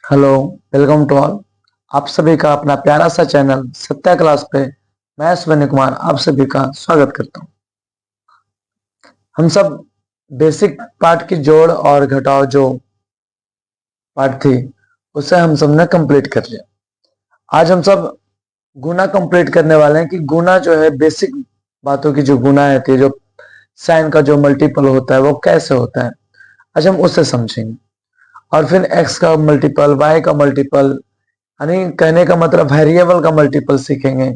Hello, welcome to all. आप सभी का अपना प्यारा सा चैनल सत्या क्लास पे मैं सुबह कुमार आप सभी का स्वागत करता हूँ। हम सब बेसिक पार्ट की जोड़ और घटाव जो पार्ट थी उसे हम सब ने कंप्लीट कर लिया। आज हम सब गुना कंप्लीट करने वाले हैं कि गुना जो है बेसिक बातों की जो गुना है जो साइन का जो मल्टीपल होता है वो कैसे होता है, आज हम उसे समझेंगे। और फिर एक्स का मल्टीपल, वाई का मल्टीपल, यानी कहने का मतलब वेरिएबल का मल्टीपल सीखेंगे।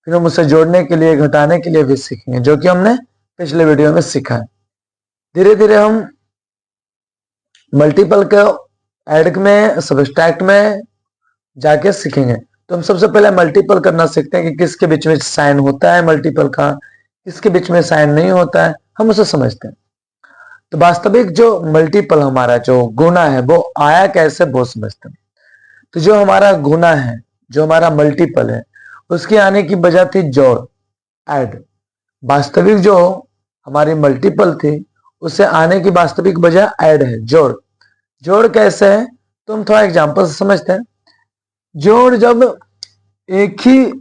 फिर हम उसे जोड़ने के लिए, घटाने के लिए भी सीखेंगे, जो कि हमने पिछले वीडियो में सीखा है। धीरे धीरे हम मल्टीपल को एड में, सबट्रैक्ट में जाके सीखेंगे। तो हम सबसे पहले मल्टीपल करना सीखते हैं कि किसके बीच में साइन होता है मल्टीपल का, किसके बीच में साइन नहीं होता है, हम उसे समझते हैं। तो वास्तविक जो मल्टीपल हमारा जो गुना है वो आया कैसे वो समझते हैं। तो जो हमारा गुना है, जो हमारा मल्टीपल है, उसके आने की वजह थी जोड़, ऐड। वास्तविक जो हमारी मल्टीपल थी उसे आने की वास्तविक वजह ऐड है, जोड़। जोड़ कैसे है तो हम थोड़ा एग्जांपल से समझते हैं। जोड़ जब एक ही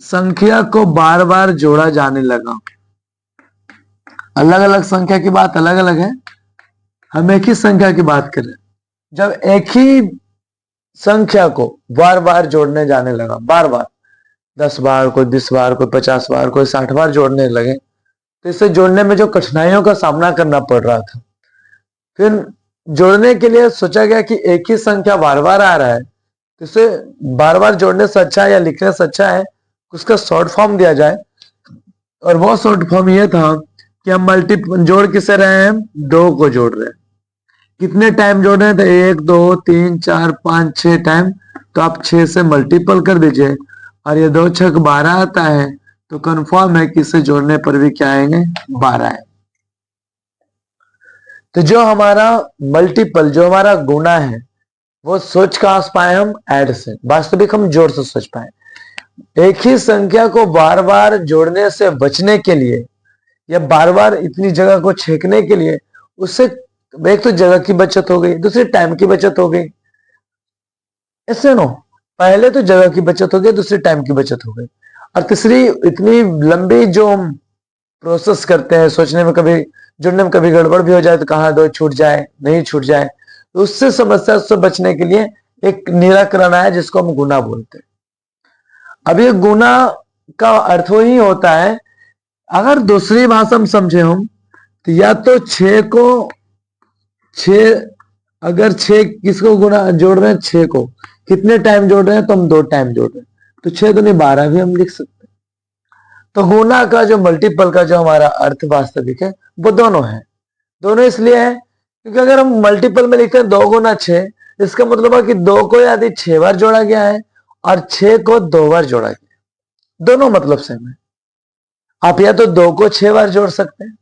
संख्या को बार बार जोड़ा जाने लगा, अलग अलग संख्या की बात अलग अलग है, हम एक ही संख्या की बात कर रहे हैं। जब एक ही संख्या को बार बार जोड़ने जाने लगा, बार बार 10 बार, कोई 20 बार, कोई 50 बार, कोई 60 बार जोड़ने लगे, तो इसे जोड़ने में जो कठिनाइयों का सामना करना पड़ रहा था, फिर जोड़ने के लिए सोचा गया कि एक ही संख्या बार बार आ रहा है, तो इसे बार बार जोड़ने से अच्छा है या लिखने से अच्छा है उसका शॉर्ट फॉर्म दिया जाए। और वो शॉर्ट फॉर्म ये था कि हम जोड़ किसे रहे हैं, दो को जोड़ रहे हैं। कितने टाइम जोड़ रहे हैं, तो 1 2 3 4 5 6 टाइम। तो आप 6 से मल्टीपल कर दीजिए और ये 2 6 12 आता है, तो कंफर्म है कि इसे जोड़ने पर भी क्या आएंगे, 12 है। तो जो हमारा मल्टीपल, जो हमारा गुना है, वो सोच कहां से पाए हम, ऐड से। वास्तविक हम जोड़ से सोच पाए। एक ही संख्या को बार बार जोड़ने से बचने के लिए या बार बार इतनी जगह को छेकने के लिए, उससे एक तो जगह की बचत हो गई, दूसरी टाइम की बचत हो गई। ऐसे नो, पहले तो जगह की बचत हो गई, दूसरी टाइम की बचत हो गई, और तीसरी इतनी लंबी जो हम प्रोसेस करते हैं सोचने में, कभी जुड़ने में कभी गड़बड़ भी हो जाए तो कहाँ दो छूट जाए, नहीं छूट जाए, तो उससे समस्या से बचने के लिए एक निराकरण है जिसको हम गुना बोलते हैं। अब ये गुना का अर्थ ही होता है, अगर दूसरी भाषा में समझे हम, तो या तो 6 को 6, अगर 6 किसको गुना जोड़ रहे हैं, 6 को कितने टाइम जोड़ रहे हैं, तो हम 2 टाइम जोड़ रहे हैं, तो 6 दूनी 12 भी हम लिख सकते हैं। तो गुना का जो मल्टीपल का जो हमारा अर्थ वास्तविक है वो दोनों है। दोनों इसलिए है क्योंकि अगर हम मल्टीपल में लिखते हैं 2 गुना 6, इसका मतलब है कि 2 को यदि 6 बार जोड़ा गया है और 6 को 2 बार जोड़ा गया है, दोनों मतलब सेम है। आप या तो 2 को 6 बार जोड़ सकते हैं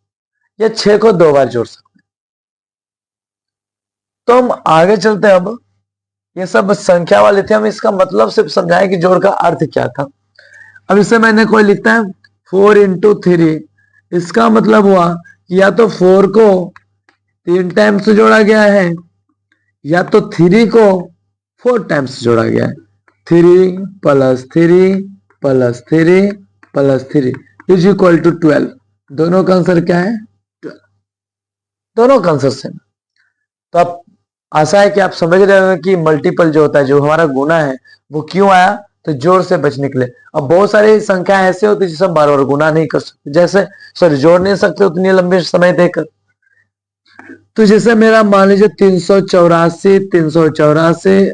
या 6 को 2 बार जोड़ सकते हैं। तो हम आगे चलते हैं। अब ये सब संख्या वाले थे, हम इसका मतलब सिर्फ समझाएं कि जोड़ का अर्थ क्या था। अब इसे मैंने कोई लिखता है 4 इंटू 3, इसका मतलब हुआ कि या तो 4 को 3 टाइम्स जोड़ा गया है या तो 3 को 4 टाइम्स जोड़ा गया है। 3 plus 3 plus 3 plus 3 is equal to 12। दोनों का आंसर क्या है, 12। दोनों का आंसर सेम। तो आप आशा है कि आप समझ रहे हो कि मल्टीपल जो होता है, जो हमारा गुना है, वो क्यों आया, तो जोड़ से बचने के लिए। अब बहुत सारी संख्या ऐसे होती है जिसे हम बार बार गुना नहीं कर सकते, जैसे सॉरी जोड़ नहीं सकते उतनी लंबे समय देकर। तो जैसे मेरा मान लीजिए 384 384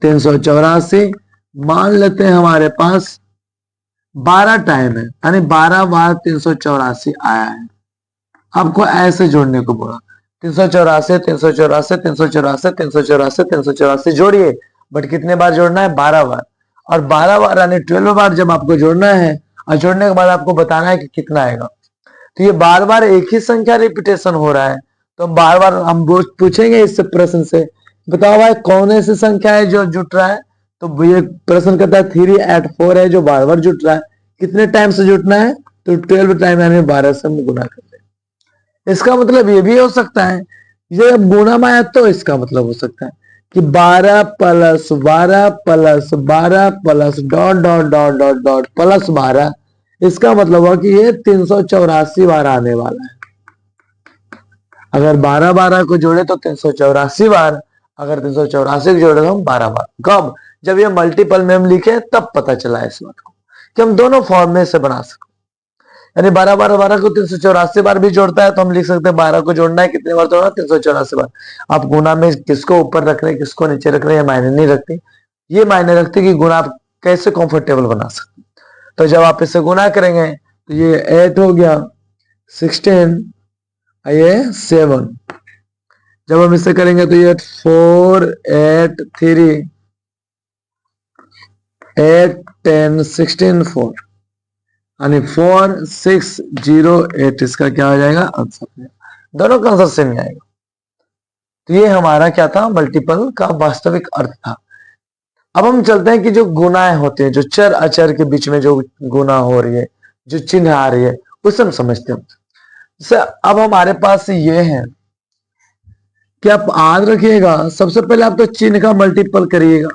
384 मान लेते हैं हमारे पास 12 टाइम है, यानी 12 बार 384 आया है। आपको ऐसे जोड़ने को बोला 384 384 384 384 384 जोड़िए, बट कितने बार जोड़ना है, 12 बार। और 12 बार यानी 12 बार जब आपको जोड़ना है, और जोड़ने के बाद आपको बताना है कि कितना आएगा। तो ये बार बार एक ही संख्या रिपीटेशन हो रहा है, तो बार बार हम पूछेंगे इस प्रश्न से, बताओ भाई कौन ऐसी संख्या है जो जुट रहा है। तो ये प्रश्न कहता है 3 8 4 है जो बार बार जुट रहा है। कितने टाइम से जुटना है, तो 12 टाइम यानी 12 से हम गुना कर दें। इसका मतलब ये भी हो सकता है, ये अब गुना में आया तो इसका मतलब हो सकता है कि 12 plus 12 plus 12 plus dot dot dot dot dot plus 12, इसका मतलब हुआ कि ये 384 बार आने वाला है। अगर 12 12 को जोड़े तो 384 बार, अगर 384 को जोड़े तो हम 12 बार। कब? जब ये मल्टीपल में हम लिखे तब पता चला इस बात को कि हम दोनों फॉर्म में से बना सकते। यानी 12 12 12 को 384 बार भी जोड़ता है तो हम लिख सकते हैं 12 को जोड़ना है कितने बार जोड़ना, 384 बार। आप गुना में किसको ऊपर रख रहे हैं किसको नीचे रख रहे हैं, ये मायने नहीं रखती। ये मायने रखती कि गुना आप कैसे कंफर्टेबल बना सकते। तो जब आप इसे गुना करेंगे तो ये 8 हो गया, 16, ये 7। जब हम इसे करेंगे तो ये 4 8 3 8 10 16 4 यानी 4 6 0 8, इसका क्या हो जाएगा आंसर। दोनों का आंसर सेम ही आएगा। तो ये हमारा क्या था, मल्टीपल का वास्तविक अर्थ था। अब हम चलते हैं कि जो गुनाएं होते हैं, जो चर अचर के बीच में जो गुना हो रही है, जो चिन्ह आ रही है, उसे हम समझते हैं। जैसे अब हमारे पास ये है कि आप याद रखिएगा, सबसे पहले आप तो चिन्ह का मल्टीपल करिएगा।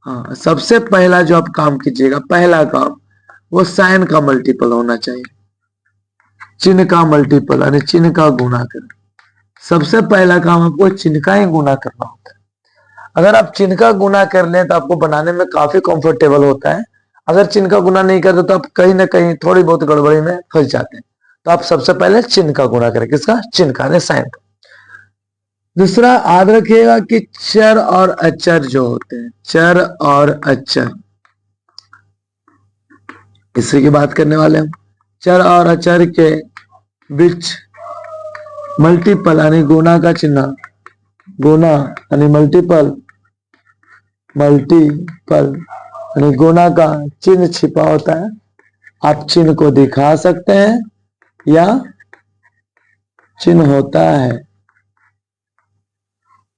हाँ, सबसे पहला जो आप काम कीजिएगा, पहला काम वो साइन का मल्टीपल होना चाहिए। चिन्ह का मल्टीपल यानी चिन्ह का गुना करना। सबसे पहला काम आपको चिन्ह का ही गुना करना होता है। अगर आप चिन्ह का गुना कर लें तो आपको बनाने में काफी कंफर्टेबल होता है। अगर चिन्ह का गुना नहीं करते तो आप कहीं ना कहीं थोड़ी बहुत गड़बड़ी में फंस जाते हैं। तो आप सबसे पहले चिन्ह का गुना करें। किसका? चिन्ह का, यानी साइन का। दूसरा याद रखिएगा कि चर और अचर जो होते हैं, चर और अचर, इसी की बात करने वाले हम। चर और अचर के बीच मल्टीपल यानी गुना का चिन्ह, गुना यानी मल्टीपल, मल्टीपल यानी गुना का चिन्ह छिपा होता है। आप चिन्ह को दिखा सकते हैं या चिन्ह होता है,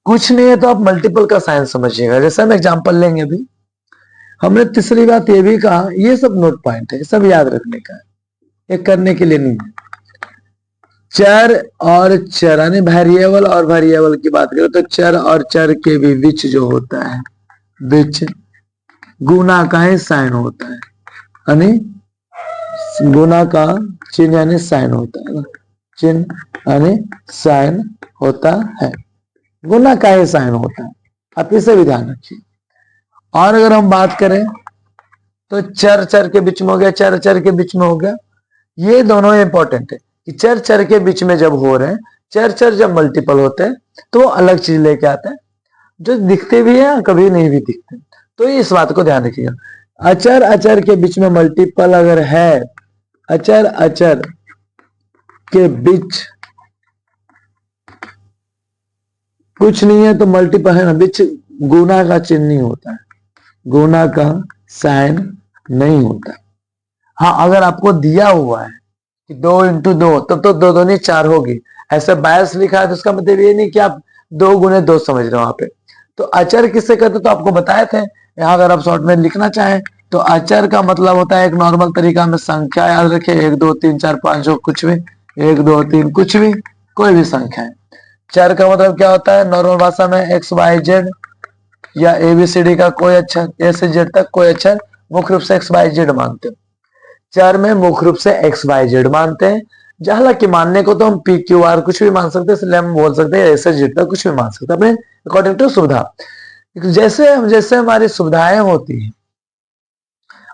कुछ नहीं है तो आप मल्टीपल का साइन समझिएगा। जैसे हम एग्जांपल लेंगे, अभी हमने तीसरी बात ये भी कहा, ये सब नोट पॉइंट है, सब याद रखने का है, ये करने के लिए नहीं है। चर और चर यानी वेरिएबल और वेरिएबल की बात करें तो चर और चर के भी बीच जो होता है, बीच गुना का ही साइन होता है, यानी गुना का चिन्ह यानी साइन होता है, चिन्ह यानी साइन होता है, गुना का ही साइन होता है। आप इसे भी ध्यान रखिए। और अगर हम बात करें तो चर चर के बीच में हो गया, चर चर के बीच में हो गया, ये दोनों इंपॉर्टेंट है कि चर चर के बीच में जब हो रहे हैं, चर चर जब मल्टीपल होते हैं तो अलग चीज लेके आते हैं, जो दिखते भी है कभी नहीं भी दिखते। तो इस बात को ध्यान रखिएगा। अचर अचर के बीच में मल्टीपल अगर है, अचर अचर के बीच कुछ नहीं है तो मल्टीपल है ना, बीच गुना का चिन्ह नहीं होता है, गुना का साइन नहीं होता। हाँ, अगर आपको दिया हुआ है कि 2 इंटू 2 तब तो 2 दूनी 4 होगी, ऐसे 22 लिखा है तो उसका मतलब ये नहीं कि आप 2 गुने 2 समझ रहे हो वहां पे। तो अचर किससे कहते तो आपको बताए थे। यहाँ अगर आप शॉर्ट में लिखना चाहें तो अचर का मतलब होता है एक नॉर्मल तरीका में संख्या, याद रखे 1 2 3 4 5 कुछ भी, 1 2 3 कुछ भी, कोई भी संख्या है। चर का मतलब क्या होता है नॉर्मल भाषा में, एक्स वाई जेड या एबीसीडी का कोई अक्षर, ए से जेड तक कोई अक्षर मुख्य रूप से एक्स वाई जेड मानते हैं। चर में मुख्य रूप से एक्स वाई जेड मानते हैं। हालांकि मानने को तो हम पी क्यू आर कुछ भी मान सकते हैं, इसलिए हम बोल सकते हैं ऐसे जेड तक कुछ भी मान सकते हैं अपने अकॉर्डिंग टू सुविधा। जैसे जैसे हमारी सुविधाएं होती हैं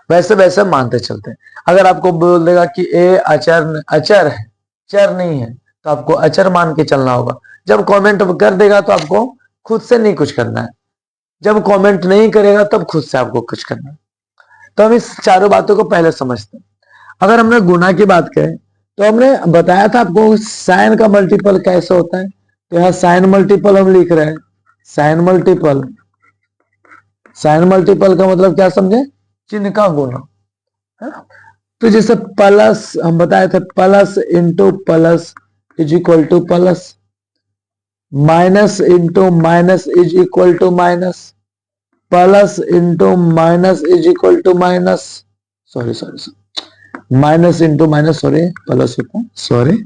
वैसे वैसे मानते चलते हैं। अगर आपको बोल देगा कि ए अचर अचर है, चर नहीं है, तो आपको अचर मान के चलना होगा। जब कमेंट कर देगा तो आपको खुद से नहीं कुछ करना है, जब कमेंट नहीं करेगा तब खुद से आपको कुछ करना है। तो हम इस चारों बातों को पहले समझते हैं। अगर हमने गुना की बात करें तो हमने बताया था आपको साइन का मल्टीपल कैसे होता है। तो यहाँ साइन मल्टीपल हम लिख रहे हैं, साइन मल्टीपल, साइन मल्टीपल का मतलब क्या समझे, चिन्ह का गुना है ना। तो जैसे प्लस हम बताए थे, plus into plus is equal to plus, minus into minus is equal to minus, plus into minus is equal to minus, sorry sorry sorry, minus into minus, sorry plus होता है, सॉरी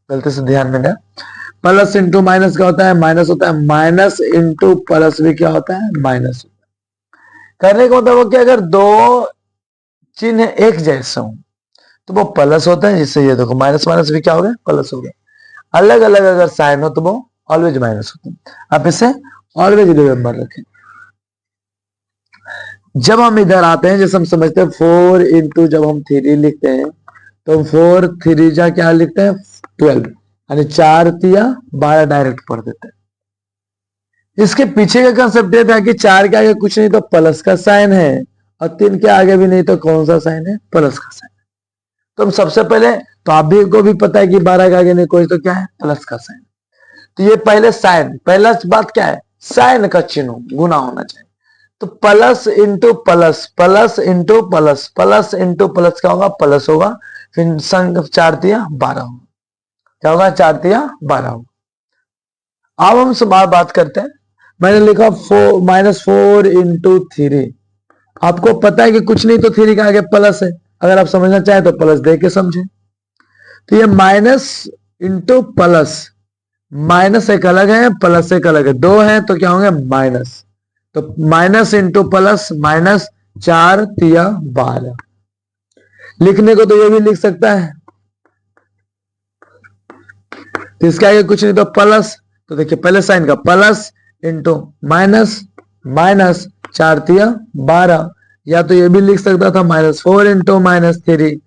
गलती से ध्यान में गया, प्लस इंटू माइनस क्या होता है, माइनस होता है, माइनस इंटू प्लस भी क्या होता है, माइनस। करने का मतलब वो कि अगर दो चिन्ह एक जैसे हो तो वो प्लस होता है, जिससे ये देखो माइनस माइनस भी क्या हो गया, प्लस हो गया। अलग अलग अगर साइन हो तो वो ऑलवेज माइनस होता है। आप इसे ऑलवेज रिमेंबर रखें। जब हम इधर आते हैं, जैसे हम समझते हैं 4 इंटू, जब हम 3 लिखते हैं तो 4 3 जा क्या लिखते हैं, 12, यानी 4 तिया 12 डायरेक्ट पढ़ देते हैं। इसके पीछे का कंसेप्ट ये था कि 4 के आगे कुछ नहीं तो प्लस का साइन है, और 3 के आगे भी नहीं तो कौन सा साइन है, प्लस का साइन। तो हम सबसे पहले, तो आप भी को भी पता है कि 12 के आगे नहीं कोई तो क्या है, प्लस का साइन। तो ये पहले साइन, पहला बात क्या है, साइन का चिन्ह गुना होना चाहिए। तो plus into plus, plus into plus, plus into plus क्या होगा, प्लस होगा। फिर संग 4 तिया 12 होगा, क्या होगा, 4 तिया 12 होगा। अब हम सब बात करते हैं। मैंने लिखा -4 इंटू 3। आपको पता है कि कुछ नहीं तो 3 के आगे प्लस है, अगर आप समझना चाहें तो प्लस दे के समझे। तो ये माइनस इंटू प्लस, माइनस एक अलग है, प्लस एक अलग है, दो है तो क्या होंगे, माइनस। तो माइनस इंटू प्लस, माइनस 4 तिया 12। लिखने को तो ये भी लिख सकता है, तो इसके आगे कुछ नहीं तो प्लस। तो देखिए पहले साइन का प्लस इंटू माइनस, माइनस 4 तिया 12, या तो ये भी लिख सकता था -4 इंटू -3।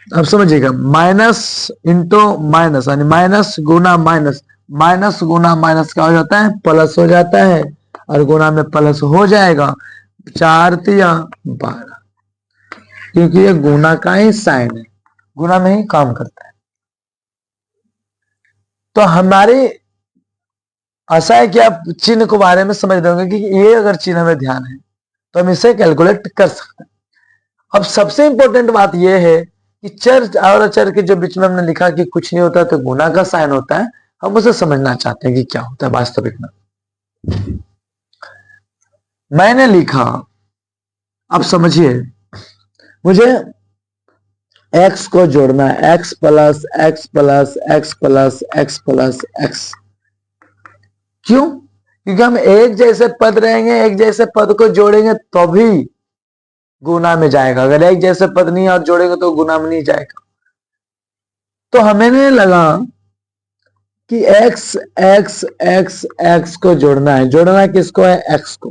अब समझिएगा, माइनस इंटू माइनस यानी माइनस गुना माइनस, माइनस गुना माइनस क्या हो जाता है, प्लस हो जाता है, और गुना में प्लस हो जाएगा, 4 तिया 12, क्योंकि ये गुना का ही साइन है, गुना में ही काम करता है। तो हमारी आशा है कि आप चिन्ह के बारे में समझ दोगे कि ये अगर चिन्ह में ध्यान है तो हम इसे कैलकुलेट कर सकते हैं। अब सबसे इंपॉर्टेंट बात यह है कि चर और अचर के जो बीच में हमने लिखा कि कुछ नहीं होता तो गुना का साइन होता है, हम उसे समझना चाहते हैं कि क्या होता है वास्तविक में। मैंने लिखा, अब समझिए, मुझे x को जोड़ना है, x plus x plus x plus x plus x. क्यों? क्योंकि हम एक जैसे पद रहेंगे, एक जैसे पद को जोड़ेंगे तो भी गुना में जाएगा, अगर एक जैसे पद नहीं और जोड़ेंगे तो गुना में नहीं जाएगा। तो हमें नहीं लगा कि x x x x को जोड़ना है। जोड़ना किसको है, x को।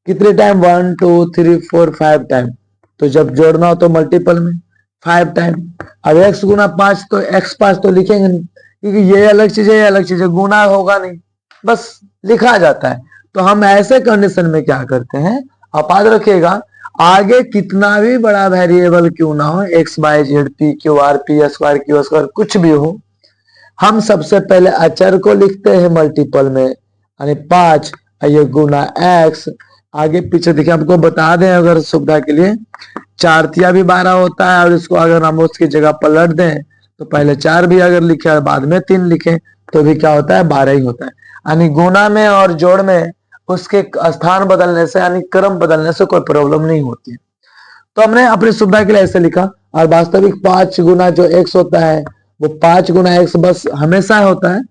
कितने टाइम, 1 2 3 4 5 टाइम। तो जब जोड़ना हो तो मल्टीपल में 5 टाइम। अब x गुना 5 तो x 5 तो लिखेंगे नहीं, क्योंकि ये अलग चीज है, ये अलग चीज है, गुना होगा नहीं, बस लिखा जाता है। तो हम ऐसे कंडीशन में क्या करते हैं, आप याद रखिएगा, आगे कितना भी बड़ा वेरिएबल क्यों ना हो, x Y z p q r p s y q square कुछ भी हो, हम सबसे पहले अचर को लिखते हैं मल्टीपल में, यानी 5, ये गुना एक्स। आगे पीछे देखिए, आपको बता दें अगर सुविधा के लिए, 4 तिया भी 12 होता है, और इसको अगर हम उसकी जगह पलट दें तो पहले 4 भी अगर लिखे और बाद में 3 लिखे तो भी क्या होता है, 12 ही होता है। यानी गुना में और जोड़ में उसके स्थान बदलने से, यानी क्रम बदलने से कोई प्रॉब्लम नहीं होती है। तो हमने अपनी सुविधा के लिए ऐसे लिखा, और वास्तविक 5 गुना जो एक्स होता है वो 5 गुना एक्स बस हमेशा होता है,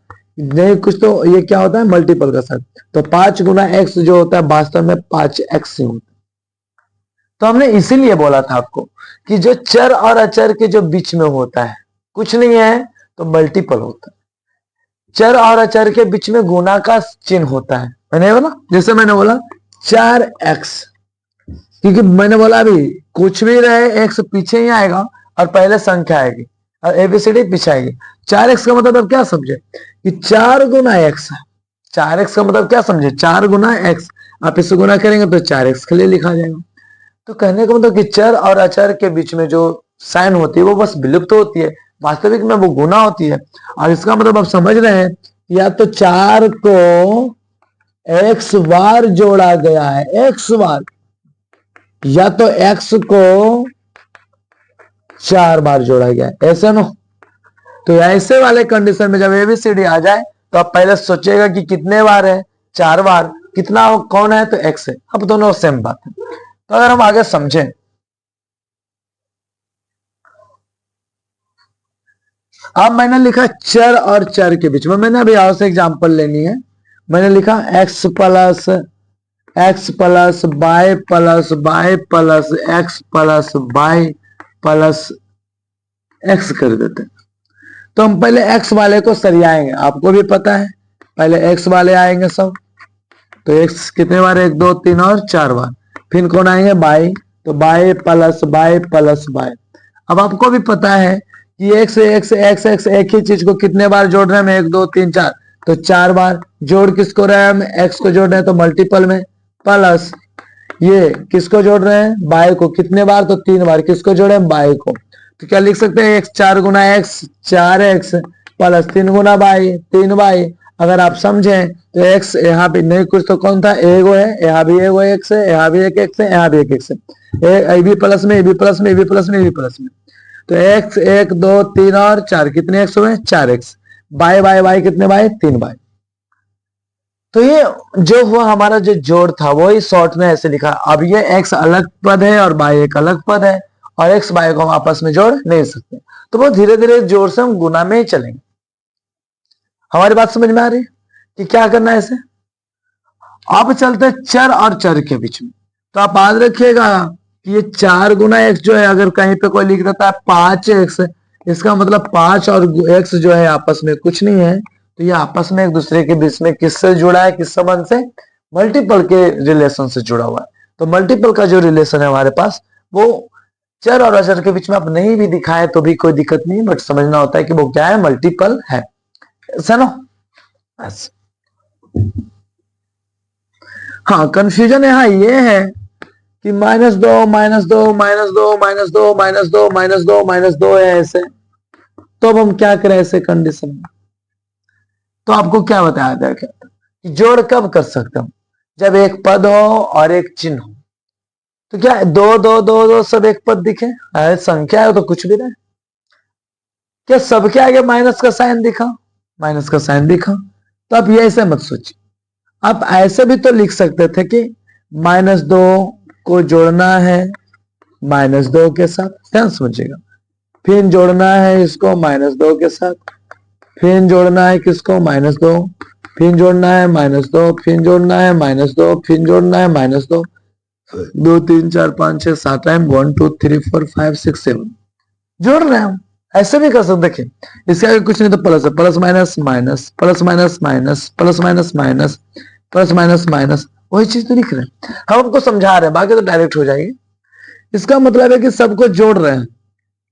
नहीं कुछ तो ये क्या होता है, मल्टीपल का साथ। तो 5 गुना एक्स जो होता है वास्तव में 5 एक्स ही होता है। तो हमने इसीलिए बोला था आपको कि जो चर और अचर के जो बीच में होता है कुछ नहीं है तो मल्टीपल होता है। चर और अचर के बीच में गुना का चिन्ह होता है। मैंने बोला, जैसे मैंने बोला 4x, क्योंकि मैंने बोला अभी कुछ भी रहे एक्स पीछे ही आएगा और पहले संख्या आएगी और एबीसीडी पीछे आएगी। 4x का मतलब अब क्या समझे कि 4 गुना एक्स है। 4x का मतलब क्या समझे, 4 गुना एक्स। आप इससे गुना करेंगे तो 4x के लिए लिखा जाएगा। तो कहने का मतलब कि चर और अचर के बीच में जो साइन होती है वो बस विलुप्त होती है, वास्तविक में वो गुना होती है। और इसका मतलब आप समझ रहे हैं, या तो 4 को x बार जोड़ा गया है, x बार, या तो x को 4 बार जोड़ा गया है, ऐसे ना। तो ऐसे वाले कंडीशन में जब एबीसीडी आ जाए तो आप पहले सोचेगा कि कितने बार है, 4 बार, कितना कौन है तो x है। अब दोनों सेम बात है। तो अगर हम आगे समझें, अब मैंने लिखा चर और चर के बीच में, मैंने अभी और से एग्जांपल लेनी है। मैंने लिखा x plus y plus y plus x plus y plus x कर देते हैं। तो हम पहले x वाले को सरियाएंगे, आपको भी पता है पहले x वाले आएंगे सब। तो x कितने बार, 1 2 3 और 4 बार। फिर कौन आएंगे, बाय, तो y plus y plus y. अब आपको भी पता है कि x x x x एक ही चीज को कितने बार जोड़ रहे हैं हम, 1 2 3 4, तो 4 बार। जोड़ किसको रहे हैं हम, x को जोड़ रहे हैं तो मल्टीपल में, प्लस ये किसको जोड़ रहे हैं, बाय को, कितने बार, तो 3 बार। किसको जोड़े हैं, बाय को। तो क्या लिख सकते हैं, x 4 गुना x 4x प्लस 3 गुना बाय 3 बाय। अगर आप समझें तो x यहाँ पे नहीं कुछ तो कौन था, एगो है, यहाँ भी एगो x है, यहाँ भी एक x है, यहाँ भी एक x है, ए बी प्लस में, ए बी प्लस में, ए बी प्लस में, ए बी प्लस में। तो x 1 2 3 और 4, कितने x हुए, 4x। बाय बाय बाय कितने बाय, 3 बाय। तो ये जो हुआ हमारा जो जोड़ था वही शॉर्ट में ऐसे लिखा। अब ये x अलग पद है और बाय एक अलग पद है, और x बाय को हम आपस में जोड़ नहीं सकते, तो वो धीरे धीरे जोड़ से हम गुना में ही चलेंगे। हमारी बात समझ में आ रही है कि क्या करना है इसे। अब चलते हैं चर और चर के बीच में। तो आप याद रखिएगा कि ये 4 गुना x जो है, अगर कहीं पे कोई लिख देता है 5x, इसका मतलब 5 और x जो है आपस में कुछ नहीं है। तो ये आपस में एक दूसरे के बीच में किससे जुड़ा है, किस संबंध से, मल्टीपल के रिलेशन से जुड़ा हुआ है। तो मल्टीपल का जो रिलेशन है हमारे पास, वो चर और अचर के बीच में आप नहीं भी दिखाए तो भी कोई दिक्कत नहीं, बट समझना होता है कि वो क्या है, मल्टीपल है। सुनो, हाँ कंफ्यूजन यहाँ ये है कि -2 -2 -2 -2 -2 -2 -2 है ऐसे। तो अब हम क्या करें ऐसे कंडीशन में। तो आपको क्या बताया था कि जोड़ कब कर सकते हम, जब एक पद हो और एक चिन्ह हो। तो क्या 2 2 2 2 सब एक पद दिखे, संख्या है तो कुछ भी नहीं। क्या सबके आगे माइनस का साइन दिखा, माइनस का साइन दिखा। तो आप ये ऐसे मत सोचिए, आप ऐसे भी तो लिख सकते थे कि -2 को जोड़ना है -2 के साथ, ध्यान समझिएगा। फिर जोड़ना है इसको -2 के साथ, फिर जोड़ना है किसको, -2, फिर जोड़ना है -2, फिर जोड़ना है -2, फिर जोड़ना है -2, 2 3 4 5 6 7 टाइम 1 2 3 4 5 6 7 जोड़ रहे हैं हम। ऐसे भी कर सकते, देखिए इसके आगे कुछ नहीं तो प्लस है, plus minus minus, plus minus minus, plus minus minus, plus minus minus, वही चीज तो लिख रहे हैं हम, आपको समझा रहे हैं, बाकी तो डायरेक्ट हो जाएगी। इसका मतलब है कि सबको जोड़ रहे हैं।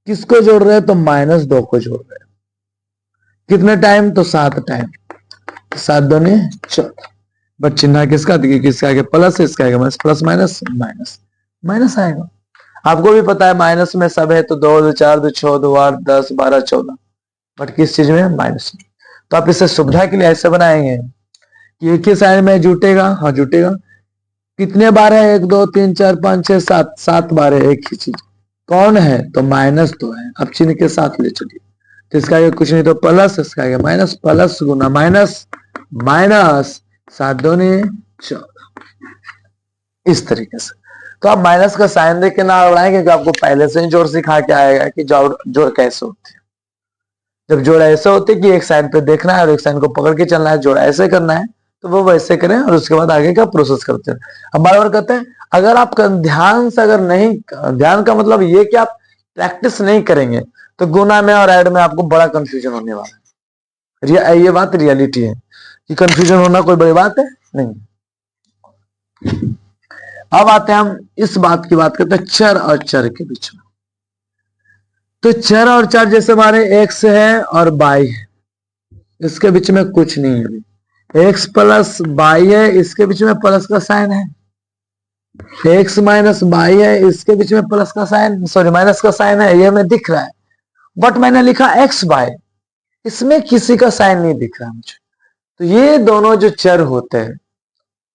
किसको जोड़ रहे हैं, तो -2 को जोड़ रहे हैं। कितने टाइम, तो 7 टाइम, 7 दूनी 14। बट चिन्ह किसका, देखिए किसके आगे प्लस है, इसका आगे minus, plus minus minus minus आएगा। आपको भी पता है माइनस में सब है, तो 2 2 4 2 6 2 8 10 12 14, बट किस चीज में, माइनस में। तो आप इसे सुविधा के लिए ऐसे बनाएंगे कि एक ही साइड में जुटेगा, हाँ जुटेगा। कितने बार है, 1 2 3 4 5 6 7, 7 बार है एक ही चीज। कौन है, तो -2 है। अब चिन्ह के साथ ले चलिए, तो इसका आगे कुछ नहीं तो प्लस, इसका आगे माइनस, प्लस गुना माइनस माइनस, 7 दूनी 14, इस तरीके से। तो आप माइनस का साइन देख के ना उड़ाएं, क्योंकि आपको पहले से ही जोड़ सिखा के आएगा कि जोड़ कैसे होती है। जब जोड़ ऐसे होते कि एक साइन पे देखना है और एक साइन को पकड़ के चलना है, जोड़ ऐसे करना है, तो वो वैसे करें और उसके बाद आगे का प्रोसेस करते हैं। अब बार बार कहते हैं, अगर आप ध्यान से, अगर नहीं, ध्यान का मतलब ये कि आप प्रैक्टिस नहीं करेंगे तो गुना में और ऐड में आपको बड़ा कंफ्यूजन होने वाला है। ये बात रियलिटी है कि कंफ्यूजन होना कोई बड़ी बात है नहीं। अब आते हैं हम इस बात की बात करते हैं चर और चर के बीच में। तो चर और चर जैसे हमारे x है और y है, इसके बीच में कुछ नहीं है। x प्लस y है, इसके बीच में प्लस का साइन है। x माइनस y है, इसके बीच में प्लस का साइन, सॉरी माइनस का साइन है, ये हमें दिख रहा है। बट मैंने लिखा x y, इसमें किसी का साइन नहीं दिख रहा मुझे। तो ये दोनों जो चर होते हैं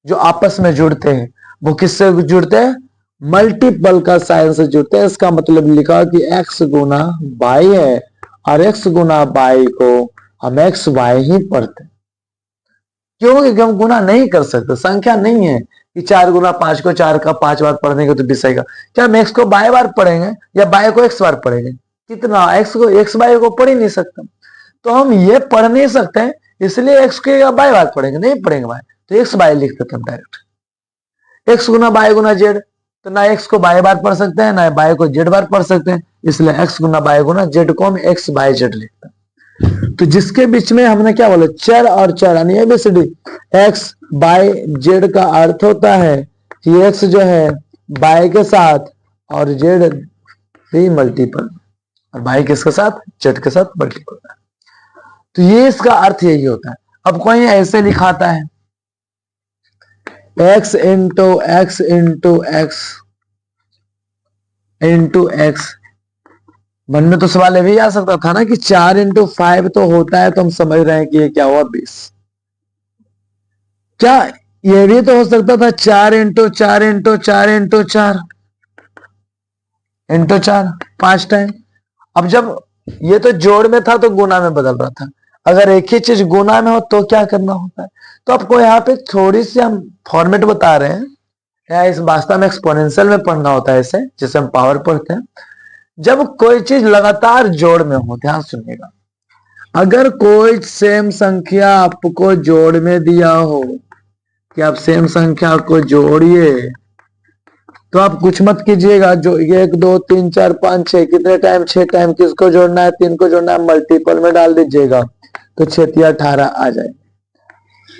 जो आपस में जुड़ते हैं, वो किससे जुड़ते हैं, मल्टीपल का साइन से जुड़ते हैं। इसका मतलब लिखा कि x गुना y है और x गुना y को हम x y ही पढ़ते हैं। क्यों, क्योंकि हम गुना नहीं कर सकते, संख्या नहीं है कि 4 गुना 5 को 4 का 5 बार पढ़ने को तो 20 आएगा। क्या हम x को y बार पढ़ेंगे या y को x बार पढ़ेंगे, कितना, एक्स बाय को पढ़ ही नहीं सकता, तो हम ये पढ़ नहीं सकते इसलिए एक्स के बाय बाय पढ़ेंगे, नहीं पढ़ेंगे बाय, तो एक्स बाय लिख देते हम डायरेक्ट। एक्स गुना बाय गुना जेड, तो ना एक्स को बाय बार पढ़ सकते हैं ना बाय को जेड बार पढ़ सकते हैं, इसलिए एक्स गुना बाय गुना जेड को हम एक्स बाय जेड लिखते हैं। तो जिसके बीच में हमने क्या बोला, चर और चर यानी एबीसीडी, एक्स बाय जेड का अर्थ होता है कि एक्स जो है बाय के साथ और जेड भी मल्टीपल, और बाय किसके साथ, जेड के साथ मल्टीपल है। तो ये इसका अर्थ यही होता है। अब कोई ऐसे लिखाता है x into x into x into x, मन में तो सवाल ये भी आ सकता था ना कि 4 इंटू 5 तो होता है, तो हम समझ रहे हैं कि ये क्या हुआ 20। क्या ये भी तो हो सकता था 4 into 4 into 4 into 4 into 4 5 time. अब जब ये तो जोड़ में था तो गुना में बदल रहा था, अगर एक ही चीज गुना में हो तो क्या करना होता है। तो आपको यहाँ पे थोड़ी सी हम फॉर्मेट बता रहे हैं, या इस वास्तव में एक्सपोनेंशियल में पढ़ना होता है इसे, जिसे हम पावर पढ़ते हैं। जब कोई चीज लगातार जोड़ में हो, ध्यान सुनिएगा, अगर कोई सेम संख्या आपको जोड़ में दिया हो कि आप सेम संख्या को जोड़िए, तो आप कुछ मत कीजिएगा, जो 1 2 3 4 5 6 कितने टाइम, 6 टाइम किसको जोड़ना है, 3 को जोड़ना है, मल्टीपल में डाल दीजिएगा तो 6 3 18 आ जाए।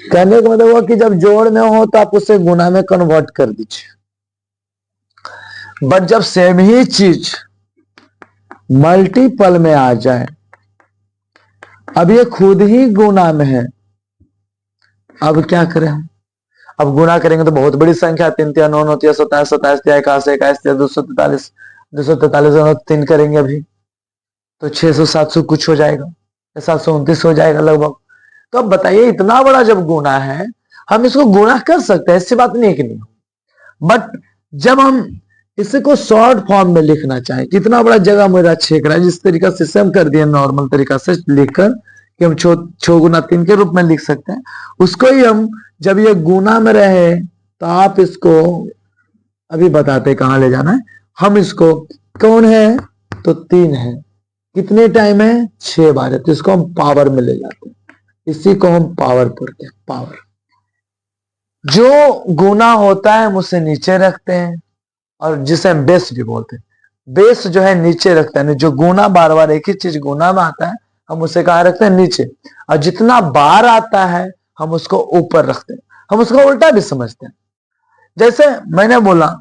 कहने का मतलब हुआ कि जब जोड़ में हो तो आप उसे गुना में कन्वर्ट कर दीजिए, बट जब सेम ही चीज मल्टीपल में आ जाए, अब ये खुद ही गुना में है, अब क्या करें हम, अब गुना करेंगे तो बहुत बड़ी संख्या, 3 3 9 9 27 27 81 81 243 243 3 करेंगे अभी तो 600 700 कुछ हो जाएगा, 729 हो जाएगा लगभग। तो अब बताइए इतना बड़ा जब गुना है, हम इसको गुना कर सकते हैं, ऐसी बात नहीं है कि नहीं, बट जब हम इसको शॉर्ट फॉर्म में लिखना चाहें, कितना बड़ा जगह मेरा छेक रहा है, जिस तरीका से हम कर दिए नॉर्मल तरीका से लिखकर कि हम 6 गुना 3 के रूप में लिख सकते हैं, उसको ही हम जब ये गुना में रहे तो आप इसको अभी बताते कहां ले जाना है, हम इसको कौन है तो 3 है, कितने टाइम है 6 बार है, तो इसको हम पावर में ले जाते हैं, इसी को हम पावर पढ़ते हैं। पावर जो गुना होता है हम उसे नीचे रखते हैं, और जिसे हम बेस भी बोलते हैं, बेस जो है नीचे रखते हैं, जो गुना बार बार एक ही चीज गुना में आता है हम उसे कहा रखते हैं नीचे, और जितना बार आता है हम उसको ऊपर रखते हैं। हम उसको उल्टा भी समझते हैं, जैसे मैंने बोला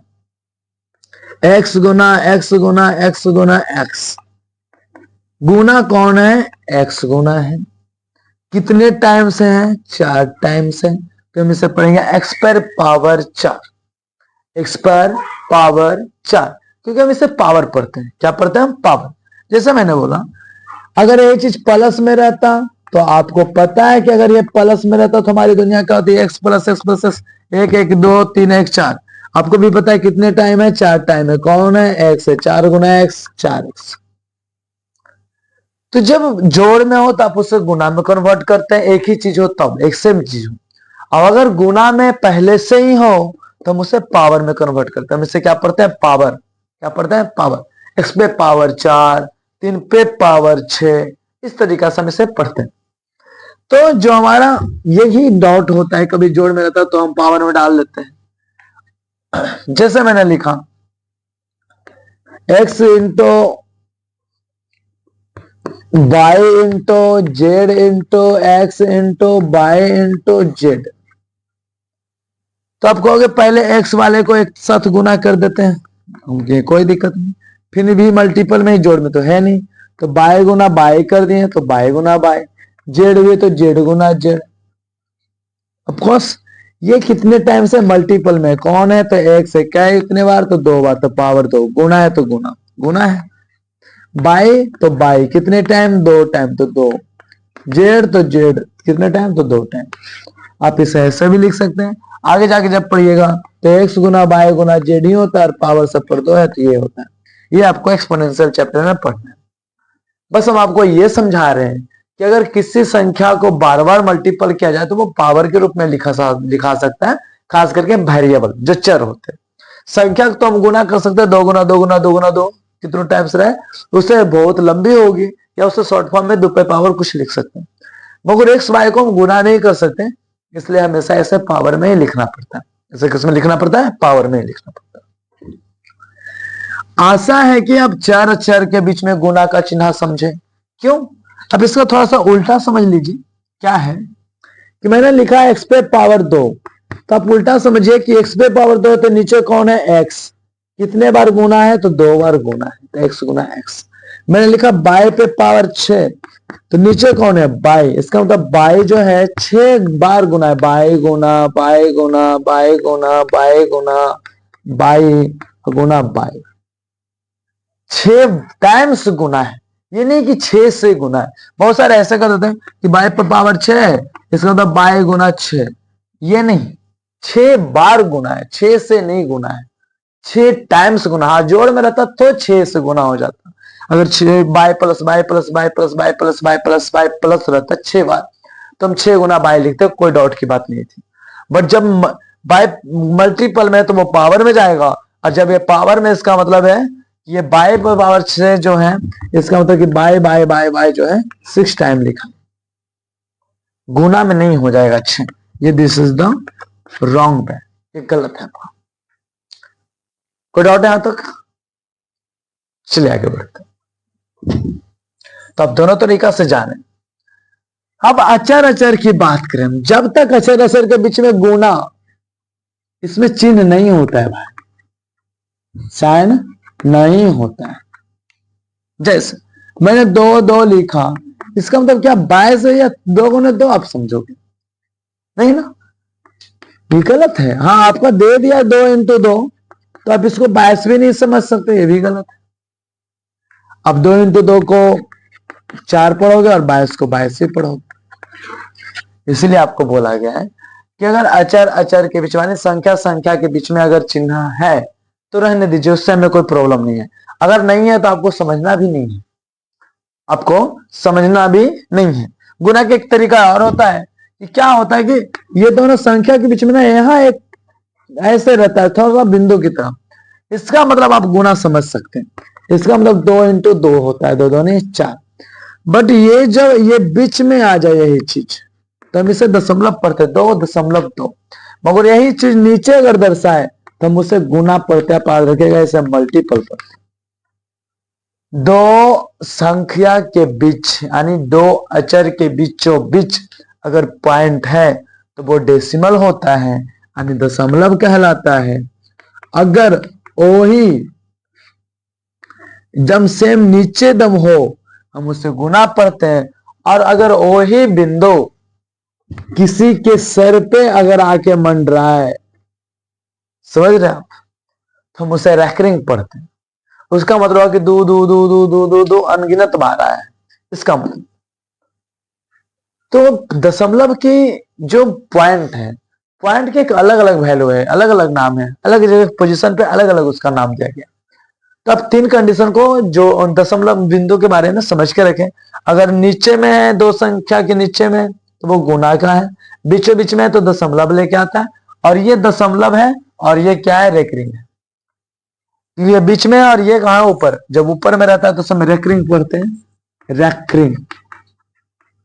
x गुना x गुना x गुना x, गुना कौन है, x गुना है, कितने टाइम से है 4 टाइम से, तो हम इसे पढ़ेंगे x पर पावर 4, x पर पावर 4, क्योंकि हम इसे पावर पढ़ते हैं। क्या पढ़ते हैं हम, पावर। जैसे मैंने बोला अगर ये चीज प्लस में रहता तो आपको पता है कि अगर ये प्लस में रहता तो हमारी दुनिया क्या होती है, x plus x plus x, 1 1 2 3 1 4, आपको भी पता है कितने टाइम है 4 टाइम है, कौन है x है, 4 गुना x 4x। तो जब जोड़ में हो तो आप उसे गुना में कन्वर्ट करते हैं, एक ही चीज हो तब, एक सेम चीज हो, और अगर गुना में पहले से ही हो तो हम उसे पावर में कन्वर्ट करते हैं, हम इसे क्या पढ़ते हैं, पावर। क्या पढ़ते हैं, पावर। x पे पावर 4, 3 पे पावर 6, इस तरीका से हम इसे पढ़ते हैं। तो जो हमारा यही डॉट होता है, कभी जोड़ में रहता है तो हम पावर में डाल देते हैं। जैसे मैंने लिखा x into y into z into x into y into z, तो आप कहोगे पहले x वाले को एक साथ गुना कर देते हैं, मुझे कोई दिक्कत नहीं, फिर भी मल्टीपल में ही, जोड़ में तो है नहीं, तो बाय गुना बाय कर दिए तो बाय गुना बाय, जेड हुए तो जेड गुना जेड। ऑफकोर्स ये कितने टाइम से मल्टीपल में, कौन है तो x है, क्या है कितने बार तो 2 बार, तो पावर 2, गुना है तो गुना गुना है, बाय तो बाय कितने टाइम 2 टाइम तो 2, जेड तो जेड कितने टाइम तो 2 टाइम। आप इसे ऐसे भी लिख सकते हैं, आगे जाके जब पढ़िएगा तो x गुना बाय गुना जेड ही होता है, और पावर सब पर 2 है तो ये होता है। ये आपको एक्सपोनेंशियल चैप्टर में पढ़ना है। बस हम आपको ये समझा रहे हैं कि अगर किसी संख्या को बार बार मल्टीपल किया जाए तो वो पावर के रूप में लिखा सकता है, खास करके वेरिएबल जो चर होते हैं। संख्या तो हम गुना कर सकते हैं, 2 गुना 2 गुना 2 गुना 2 कितने टाइम्स रहे उससे बहुत लंबी होगी, या उससे शॉर्ट फॉर्म में 2 पे पावर कुछ लिख सकते हैं, मगर एक्स वाई को हम गुना नहीं कर सकते, इसलिए हमेशा ऐसे पावर में ही लिखना पड़ता है। इसे किसमें लिखना पड़ता है? पावर में ही लिखना पड़ता है। आशा है कि अब चर अचर के बीच में गुना का चिन्ह समझे। क्यों? अब इसका थोड़ा सा उल्टा समझ लीजिए। क्या है कि मैंने लिखा है एक्स पे पावर 2, तो आप उल्टा समझिए कि एक्स पे पावर 2 तो नीचे कौन है? एक्स। कितने बार गुना है? तो 2 बार गुना है, तो एक्स गुना एक्स। मैंने लिखा बाई पे पावर 6, तो नीचे कौन है? बाई। इसका मतलब बाई जो है 6 बार गुना है, बाई गुना बाई गुना बाई गुना बाई गुना बाई गुना बाई, 6 टाइम्स गुना है। ये नहीं कि 6 से गुना है। बहुत सारे ऐसे कर देते हैं कि बाई पे पावर 6 है, इसका मतलब बाई गुना 6। ये नहीं, 6 बार गुना है, 6 से नहीं गुना है, 6 टाइम्स गुना। हाँ, जोड़ में रहता तो 6 से गुना हो जाता। अगर 6 by plus by plus by plus by plus by plus by plus रहता 6 बार, तो हम 6 गुना बाई लिखते, कोई डाउट की बात नहीं थी। बट जब बाई मल्टीपल में तो वो पावर में जाएगा, और जब ये पावर में, इसका मतलब है ये बाई पावर 6 जो है, इसका मतलब कि बाई बाई बाई बाई जो है 6 टाइम लिखा, गुना में नहीं हो जाएगा 6। ये this is the wrong way, ये गलत है। कोई डाउट है यहां तक? चलिए आगे बढ़ते हैं। तो अब दोनों तरीका से जाने। अब अचर अचर की बात करें, जब तक अचर अचर के बीच में गुना, इसमें चिन्ह नहीं होता है भाई, साइन नहीं होता है। जैसे मैंने 2 2 लिखा, इसका मतलब क्या 22 है या 2 गुना 2? आप समझोगे नहीं ना, ये गलत है। हाँ, आपका दे दिया 2 इंटू 2, तो आप इसको 22 भी नहीं समझ सकते, ये भी गलत है। अब 2 इंटू 2 को 4 पढ़ोगे और 22 को 22 ही पढ़ोगे। इसलिए आपको बोला गया है कि अगर अचर अचर के बीच में, संख्या संख्या के बीच में अगर चिन्ह है तो रहने दीजिए, उससे हमें कोई प्रॉब्लम नहीं है। अगर नहीं है तो आपको समझना भी नहीं है, आपको समझना भी नहीं है। गुना के एक तरीका और होता है कि क्या होता है कि ये दोनों संख्या के बीच में ना, यहाँ एक ऐसे रहता है थोड़ा सा बिंदु की तरह, इसका मतलब आप गुना समझ सकते हैं। इसका मतलब 2 इंटू 2 होता है, 2 2 नहीं 4। बट ये जब ये बीच में आ जाए यही चीज, तो हम इसे दशमलव पढ़ते, 2.2। मगर यही चीज नीचे अगर दर्शाए तो हम उसे गुना पढ़ते, याद रखेगा, इसे मल्टीपल पढ़ते। 2 संख्या के बीच यानी 2 अचर के बीचों बीच अगर पॉइंट है तो वो डेसिमल होता है, यानी दशमलव कहलाता है। अगर वही जब सेम नीचे दम हो, हम उसे गुना पढ़ते हैं। और अगर वही बिंदु किसी के सर पे अगर आके मंडराए, समझ रहे हैं आप, तो हम उसे रैकरिंग पढ़ते हैं। उसका मतलब कि दो दो दो दो दो दो दो अनगिनत बार आया है, इसका मतलब। तो दशमलव की जो पॉइंट है, पॉइंट के एक अलग अलग वैल्यू है, अलग अलग नाम है, अलग जगह पोजीशन पे अलग अलग उसका नाम दिया गया। तो आप 3 कंडीशन को जो दशमलव बिंदु के बारे में समझ के रखें। अगर नीचे में है, 2 संख्या के नीचे में, तो वो गुना का है। बीचों बीच में है तो दशमलव लेके आता है, और ये दशमलव है और ये क्या है? रेकरिंग है। ये बीच में और ये कहां? ऊपर। जब ऊपर में रहता है तो सब रेकरिंग पढ़ते हैं। रैकरिंग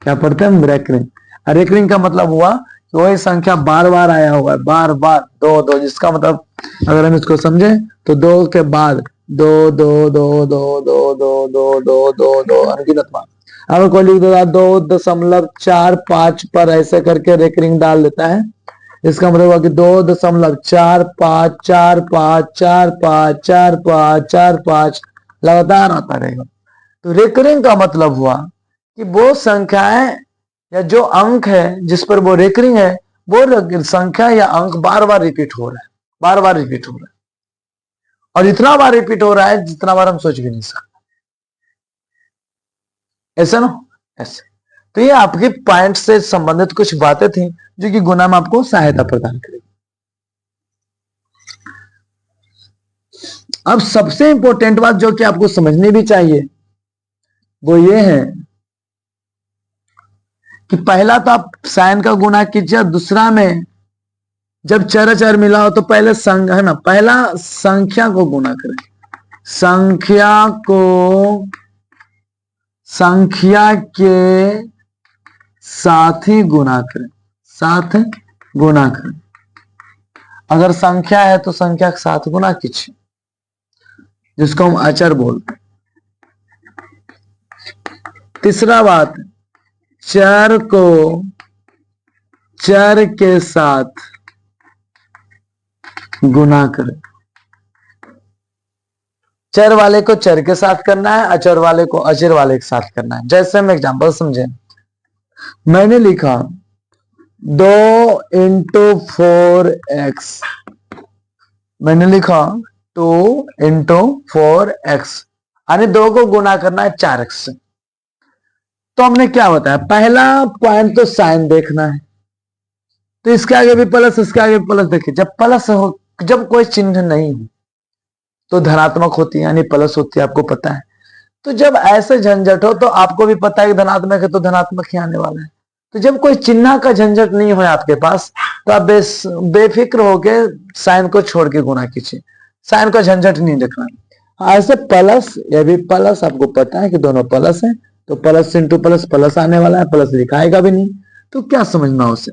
क्या पढ़ते हैं हम? रैकरिंग। रेकरिंग का मतलब हुआ कि वही संख्या बार बार आया हुआ है, बार बार 2 2, जिसका मतलब अगर हम इसको समझे तो 2 के बाद 2 2 2 2 2 2 2 2 2 2 अनगिनत बार। अगर कोई लिख देगा 2.45 पर, ऐसे करके रेकरिंग डाल देता है, इसका मतलब हुआ कि 2.4545454545 लगातार आता रहेगा। तो रेकरिंग का मतलब हुआ कि वो संख्याएं या जो अंक है जिस पर वो रेकरिंग है, वो संख्या या अंक बार बार रिपीट हो रहा है, बार बार रिपीट हो रहा है, और इतना बार रिपीट हो रहा है जितना बार हम सोच भी नहीं सकते। ऐसा ना, ऐसे। तो ये आपके पॉइंट से संबंधित कुछ बातें थी जो कि गुना में आपको सहायता प्रदान करेगी। अब सबसे इंपॉर्टेंट बात जो कि आपको समझनी भी चाहिए वो ये है कि पहला तो आप साइन का गुना कीजिए, दूसरा में जब चर चर मिला हो तो पहले संग है ना, पहला संख्या को गुना करें, संख्या को संख्या के साथ ही गुणा करें, साथ गुणा करें। अगर संख्या है तो संख्या के साथ गुणा कीजिए, जिसको हम अचर बोलते हैं। तीसरा बात, चर को चर के साथ गुणा करें। चर वाले को चर के साथ करना है, अचर वाले को अचर वाले के साथ करना है। जैसे हम एग्जांपल समझे, मैंने लिखा 2 × 4x, मैंने लिखा 2 × 4x, यानी 2 को गुणा करना है 4x से। तो हमने क्या बताया, पहला पॉइंट तो साइन देखना है, तो इसके आगे भी प्लस, इसके आगे भी प्लस। देखिए, जब प्लस हो, जब कोई चिन्ह नहीं हो तो धनात्मक होती है, यानी प्लस होती है, आपको पता है। तो जब ऐसे झंझट हो तो आपको भी पता है कि धनात्मक है तो धनात्मक ही आने वाला है। तो जब कोई चिन्ह का झंझट नहीं हो आपके पास, तो आप बेफिक्र होके साइन को छोड़ के गुणा कीजिए, साइन का झंझट नहीं रखना। ऐसे प्लस, ये भी प्लस, आपको पता है कि दोनों प्लस है, तो प्लस इंटू प्लस प्लस आने वाला है, प्लस लिखाएगा भी नहीं, तो क्या समझना उसे।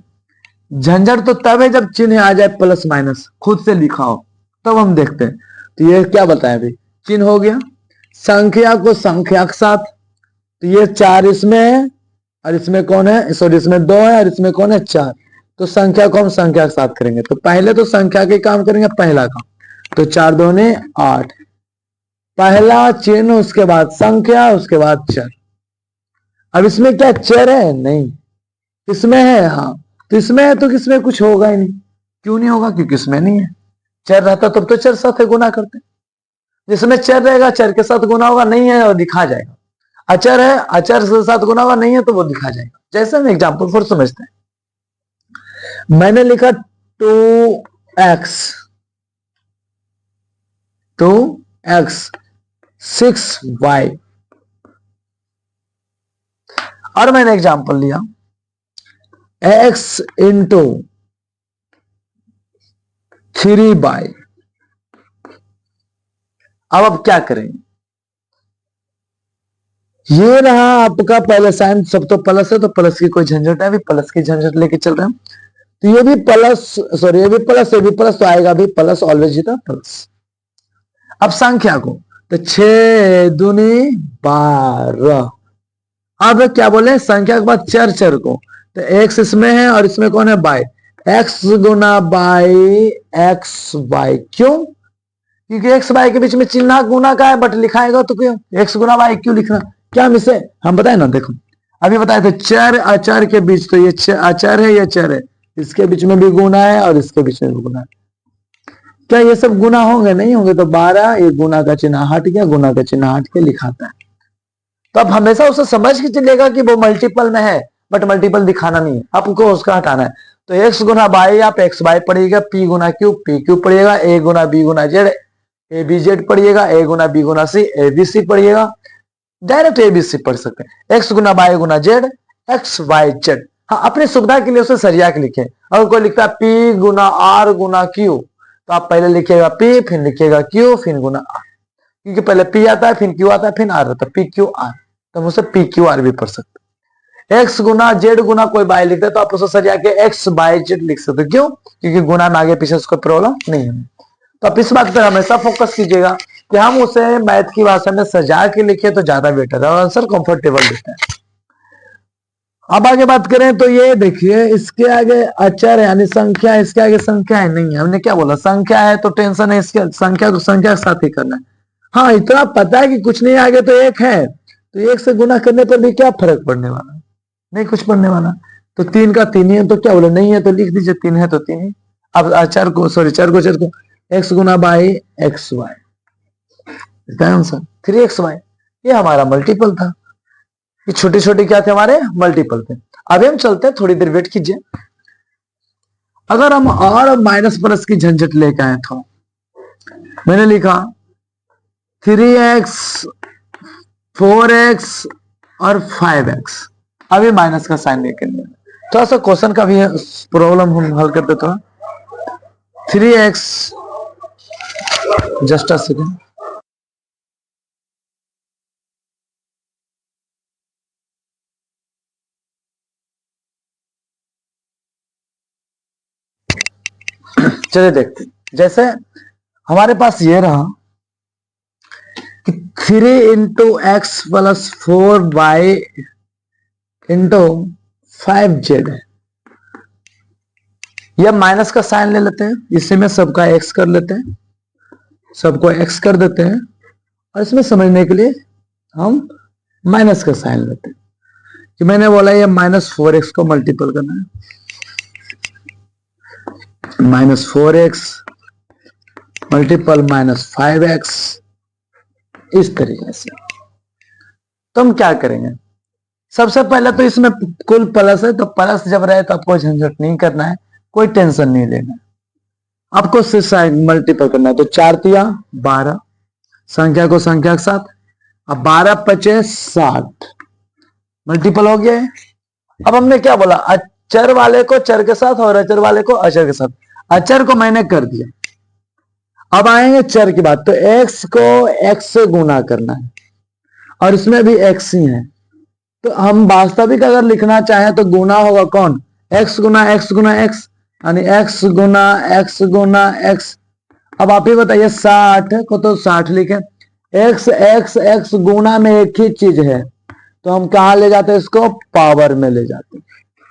झंझट तो तब है जब चिन्ह आ जाए प्लस माइनस, खुद से लिखा हो, तब हम देखते हैं। तो ये क्या बताएं भाई, चिन्ह हो गया। संख्या को संख्या के साथ, तो ये 4 इसमें है और इसमें कौन है, सॉरी इसमें 2 है और इसमें कौन है 4, तो संख्या को हम संख्या के साथ करेंगे। तो पहले तो संख्या के काम करेंगे, पहला काम, तो 4 दूने 8, पहला चिन्ह, उसके बाद संख्या, उसके बाद चर। अब इसमें क्या चर है, नहीं, इसमें है, हाँ, तो इसमें है तो किसमें कुछ होगा ही नहीं। क्यों नहीं होगा, क्योंकि इसमें नहीं है। चर रहता तब तो चर साथ गुना करते, जिसमें चर रहेगा चर के साथ गुना होगा, नहीं है और दिखा जाएगा। अचर है, अचर के साथ गुना होगा, नहीं है तो वो दिखा जाएगा। जैसे हम एग्जाम्पल फॉर समझते हैं, मैंने लिखा 2x 6y, और मैंने एग्जाम्पल लिया x × 3y। अब क्या करेंगे, ये रहा आपका पहले साइन, सब तो प्लस है, तो प्लस की कोई झंझट है, अभी प्लस की झंझट लेके चल रहे हैं। तो ये भी प्लस, सॉरी ये भी प्लस, ये भी प्लस, तो आएगा भी प्लस, ऑलवेज था प्लस। अब संख्या को, तो 6 दूनी 12। अब क्या बोले, संख्या के बाद चर, चर को, तो x इसमें है और इसमें कौन है, बाई, x गुना बाई एक्स वाई। क्यों, क्योंकि x y के बीच में चिन्ह गुना का है, बट लिखाएगा तो क्यों x गुना y क्यों लिखना, क्या हम इसे हम बताए ना। देखो अभी बताए थे चर अचर के बीच, तो ये अचर है, ये चर है, इसके बीच में भी गुना है और इसके बीच में भी गुना है। क्या ये सब गुना होंगे, नहीं होंगे, तो 12 ये गुना का चिन्ह हट गया, गुना का चिन्ह हट के लिखाता है। तो अब हमेशा उसे समझ के चलेगा कि वो मल्टीपल में है, बट मल्टीपल दिखाना नहीं है, आपको उसका हटाना है। तो x गुना बाई, आप एक्स बाई पढ़िएगा, p गुना क्यू, पी क्यू पढ़िएगा, a गुना b गुना जेड, ए बी जेड पढ़िएगा, a गुना b गुना c, ए बी सी पढ़िएगा, डायरेक्ट ए बी सी पढ़ सकते हैं। x गुना बाई गुना जेड, एक्स वाई जेड। हाँ, अपनी सुविधा के लिए उसे सरिया के लिखे। अगर कोई लिखता है p गुना r गुना q, तो आप पहले लिखिएगा p, फिर लिखिएगा q, फिर गुना r, क्योंकि पहले p आता है, फिर q आता है, फिर r आता है, p q r, तो हम उसे p q r भी पढ़ सकते हैं। x गुना जेड गुना कोई बाई लिखते हैं, तो आप उसे सरिया के x बाई जेड लिख सकते हो। क्यों, क्योंकि गुना में आगे पीछे उसको प्रॉब्लम नहीं है। तो आप इस बात पर हमेशा फोकस कीजिएगा कि हम उसे मैथ की भाषा में सजा के लिखे तो ज्यादा बेटर है और आंसर कंफर्टेबल देता है। अब आगे बात करें तो ये देखिए, इसके आगे अचर है यानी संख्या, इसके आगे संख्या है, नहीं है। हमने क्या बोला, संख्या है तो टेंशन है, इसके संख्या को संख्या के साथ ही करना है। हाँ, इतना पता है कि कुछ नहीं आगे तो एक है, तो एक से गुना करने पर भी क्या फर्क पड़ने वाला, नहीं कुछ पड़ने वाला। तो 3 का 3 ही है, तो क्या बोले, नहीं है तो लिख दीजिए 3 है तो 3 ही। अब अचर को, सॉरी चर को x गुना बाई एक्स वाई, इसका आंसर 3xy। ये हमारा मल्टीपल था, ये छोटे छोटे क्या थे, हमारे मल्टीपल थे। अभी हम चलते हैं, थोड़ी देर वेट कीजिए। अगर हम और माइनस प्लस की झंझट लेके आए तो मैंने लिखा 3x 4x और 5x, अभी माइनस का साइन लेके थोड़ा सा क्वेश्चन का भी प्रॉब्लम हम हल करते। तो 3x, जस्ट अ सेकेंड, चलिए देखते हैं। जैसे हमारे पास ये रहा कि 3 into x plus 4y into 5z है। यह माइनस का साइन ले लेते हैं, इसी में सबका एक्स कर लेते हैं, सबको एक्स कर देते हैं, और इसमें समझने के लिए हम माइनस का साइन लेते हैं कि मैंने बोला ये -4x को मल्टीपल करना है, -4x मल्टीपल -5x, इस तरीके से। तो हम क्या करेंगे, सबसे पहले तो इसमें कुल प्लस है, तो प्लस जब रहे तो आपको झंझट नहीं करना है, कोई टेंशन नहीं लेना है, आपको सिर्फ साइन मल्टीपल करना है। तो 4 तिया 12, संख्या को संख्या के साथ, अब 12 पचे 60 मल्टीपल हो गया है। अब हमने क्या बोला, अचर वाले को चर के साथ और अचर वाले को अचर के साथ। अचर को मैंने कर दिया, अब आएंगे चर की बात। तो x को x से गुना करना है, और इसमें भी x ही है, तो हम वास्तविक अगर लिखना चाहें तो गुना होगा कौन, x गुना x गुना x, यानी x गुना x गुना x। अब आप ही बताइए 60 को तो 60 लिखें, x x x गुना में एक ही चीज है, तो हम कहा ले जाते हैं इसको, पावर में ले जाते हैं।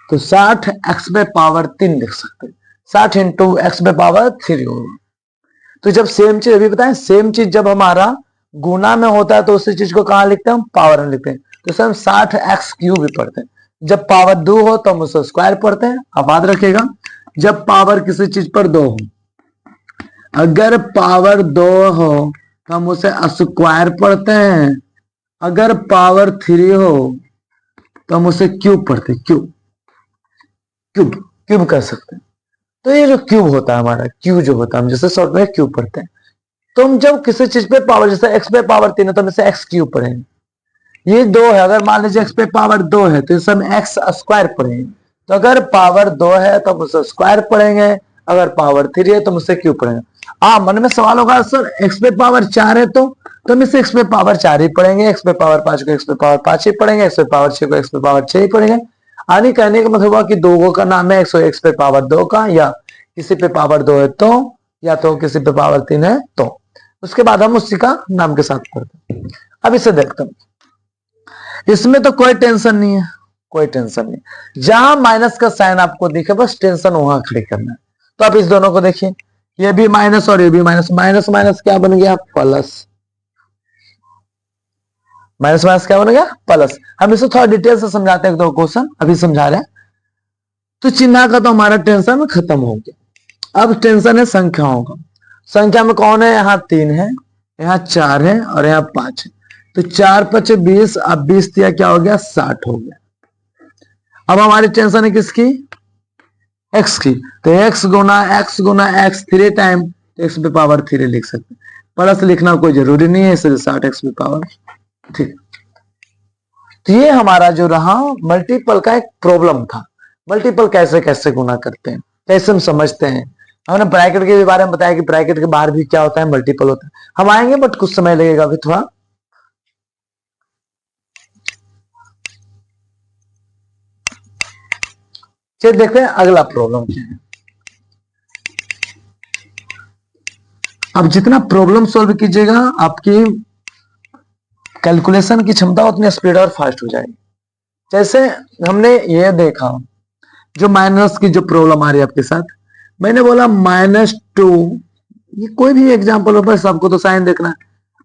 तो 60 x पे पावर 3 लिख सकते हैं, 60 इंटू x पे पावर 3 होगा। तो जब सेम चीज, अभी बताएं, सेम चीज जब हमारा गुना में होता है तो उसी चीज को कहां लिखते हैं, हम पावर में लिखते हैं। तो सर हम 60x क्यूब भी पढ़ते हैं, जब पावर 2 हो तो हम उसे स्क्वायर पढ़ते हैं। अब याद रखिएगा, जब पावर किसी चीज पर 2 हो, अगर पावर 2 हो तो हम उसे स्क्वायर पढ़ते हैं, अगर पावर 3 हो तो हम उसे क्यूब पढ़ते हैं, क्यूब क्यूब क्यूब कर सकते हैं। तो ये जो क्यूब होता है हमारा, क्यू जो होता है, हम जैसे शॉर्ट में क्यूब पढ़ते हैं। तो हम जब किसी चीज पे पावर, जैसे एक्स पे पावर 3 है तो हम इसे एक्स क्यूब पढ़ेंगे। ये 2 है, अगर मान लीजिए एक्स पे पावर 2 है तो इसे हम एक्स स्क्वायर पढ़ेंगे। तो अगर पावर 2 है तो हम उसे स्क्वायर पढ़ेंगे, अगर पावर 3 है तो हम उसे क्यूब पढ़ेंगे। मन में सवाल होगा सर एक्स पे पावर 4 है तो हम इसे एक्स पे पावर 4 ही पढ़ेंगे, एक्स पे पावर 5 को एक्स पे पावर 5 ही पढ़ेंगे, एक्स पे पावर 6 को एक्स पे पावर 6 ही पढ़ेंगे। आनी कहने का मतलब हुआ कि 2 का नाम है एक्स पे पावर 2 का, या किसी पे पावर 2 है तो, या तो किसी पे पावर 3 है तो, उसके बाद हम उसी का नाम के साथ पढ़ते हैं। अब इसे देखते हैं, इसमें तो कोई टेंशन नहीं है, कोई टेंशन नहीं। जहां माइनस का साइन आपको दिखे बस टेंशन वहां खड़ी करना है। तो आप इस दोनों को देखिए, ये भी माइनस और ये भी माइनस, माइनस माइनस क्या बन गया, प्लस, माइनस माइनस क्या बन गया, प्लस। हम इसे थोड़ा डिटेल से समझाते हैं, 2 क्वेश्चन अभी समझा रहे हैं। तो चिन्ह का तो हमारा टेंशन खत्म हो गया। अब टेंशन है संख्याओं का। संख्या में कौन है, यहाँ 3 है, यहाँ 4 है और यहाँ 5 है। तो 4 5 20, अब 20 दिया क्या हो गया, 60 हो गया। अब हमारी टेंशन है किसकी, x की। तो x गुना x 3 टाइम, x पे पावर 3 लिख सकते हैं, प्लस लिखना कोई जरूरी नहीं है, इसलिए 60x पे पावर। ठीक, तो ये हमारा जो रहा मल्टीपल का एक प्रॉब्लम था। मल्टीपल कैसे कैसे गुना करते हैं, कैसे हम समझते हैं। हमने ब्रैकेट के बारे में बताया कि ब्रैकेट के बाहर भी क्या होता है, मल्टीपल होता है। हम आएंगे बट कुछ समय लगेगा अभी थोड़ा। चलिए देखते हैं अगला प्रॉब्लम क्या है। अब जितना प्रॉब्लम सॉल्व कीजिएगा आपकी कैलकुलेशन की क्षमता उतनी स्पीड और फास्ट हो जाएगी। जैसे हमने ये देखा, जो माइनस की जो प्रॉब्लम आ रही है आपके साथ, मैंने बोला -2, ये कोई भी एग्जांपल हो बस आपको तो साइन देखना है,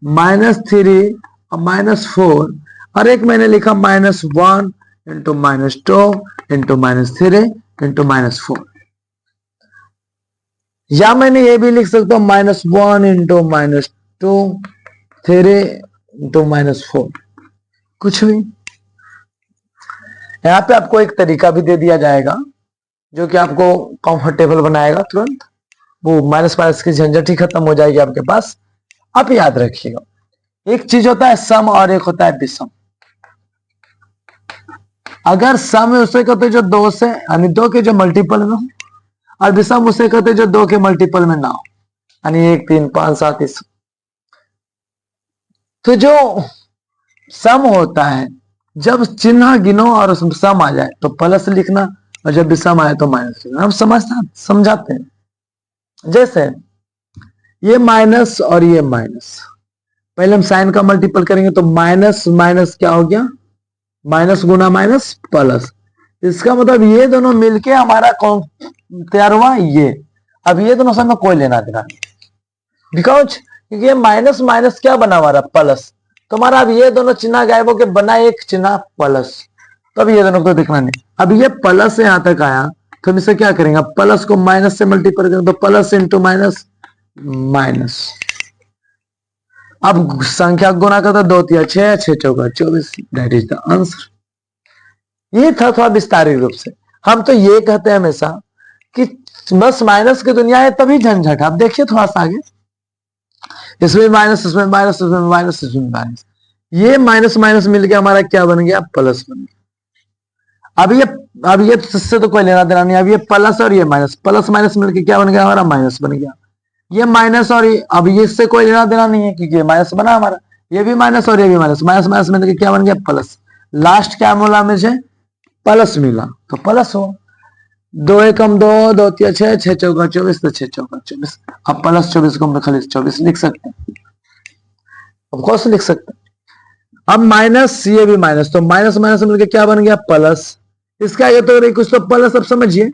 -3 और -4, और एक मैंने लिखा -1 इंटू -2 इंटू -3 इंटू -4, या मैंने ये भी लिख सकता हूं -1 इंटू -2 3 इंटू -4, कुछ भी। यहाँ पे आपको एक तरीका भी दे दिया जाएगा जो कि आपको कंफर्टेबल बनाएगा तुरंत, वो माइनस माइनस की झंझट ही खत्म हो जाएगी आपके पास। आप याद रखिएगा, एक चीज होता है सम और एक होता है विषम। अगर सम है उसे कहते जो 2 से, यानी 2 के जो मल्टीपल में हो, और विषम उसे कहते जो 2 के मल्टीपल में ना हो, यानी 1 3 5 7 इस। तो जो सम होता है, जब चिन्ह गिनो और उसमें सम आ जाए तो प्लस लिखना, और जब विषम आए तो माइनस लिखना। हम समझाते हैं। जैसे ये माइनस और ये माइनस, पहले हम साइन का मल्टीपल करेंगे तो माइनस माइनस क्या हो गया, माइनस गुना माइनस प्लस। इसका मतलब ये दोनों मिलके हमारा कौन तैयार हुआ, ये। अब ये दोनों में कोई लेना देना नहीं, बिकॉज क्योंकि ये माइनस माइनस क्या बना हमारा प्लस, तो हमारा अब ये दोनों चिन्ह गायब हो के बना एक चिन्ह प्लस, तो अब ये दोनों को देखना नहीं। अब ये प्लस से यहां तक आया तो हम इसे क्या करेंगे, प्लस को माइनस से मल्टीप्लाई करेंगे तो प्लस इंटू माइनस माइनस। अब संख्या गुना करता 2 तिया 6, 6 चौका 24, दैट इज द आंसर। ये था थोड़ा विस्तारित रूप से। हम तो ये कहते हैं हमेशा कि बस माइनस की दुनिया है तभी झंझट। आप देखिए थोड़ा सा आगे, इसमें माइनस, इसमें माइनस, इसमें माइनस, इसमें माइनस, ये माइनस माइनस मिलके हमारा क्या बन गया, प्लस बन गया। अब ये इससे तो कोई लेना देना नहीं। अब ये प्लस और ये माइनस, प्लस माइनस मिलके क्या बन गया हमारा, माइनस बन गया। ये माइनस और ये, अब ये इससे कोई लेना देना नहीं है क्योंकि ये माइनस बना हमारा, ये भी माइनस और ये भी माइनस, माइनस माइनस मिलके क्या बन गया, प्लस। लास्ट क्या मिला मुझे, प्लस मिला, तो प्लस हुआ। 2 एकम 2, 2 तिया 6, 6 चौका 24, तो 6 चौका 24। अब प्लस 24 को हम खाली 24 लिख सकते हैं, अब कौन से लिख सकते हैं। अब माइनस, ये भी माइनस, तो माइनस माइनस मिलके क्या बन गया, प्लस। इसका आगे तो कुछ तो प्लस, अब समझिए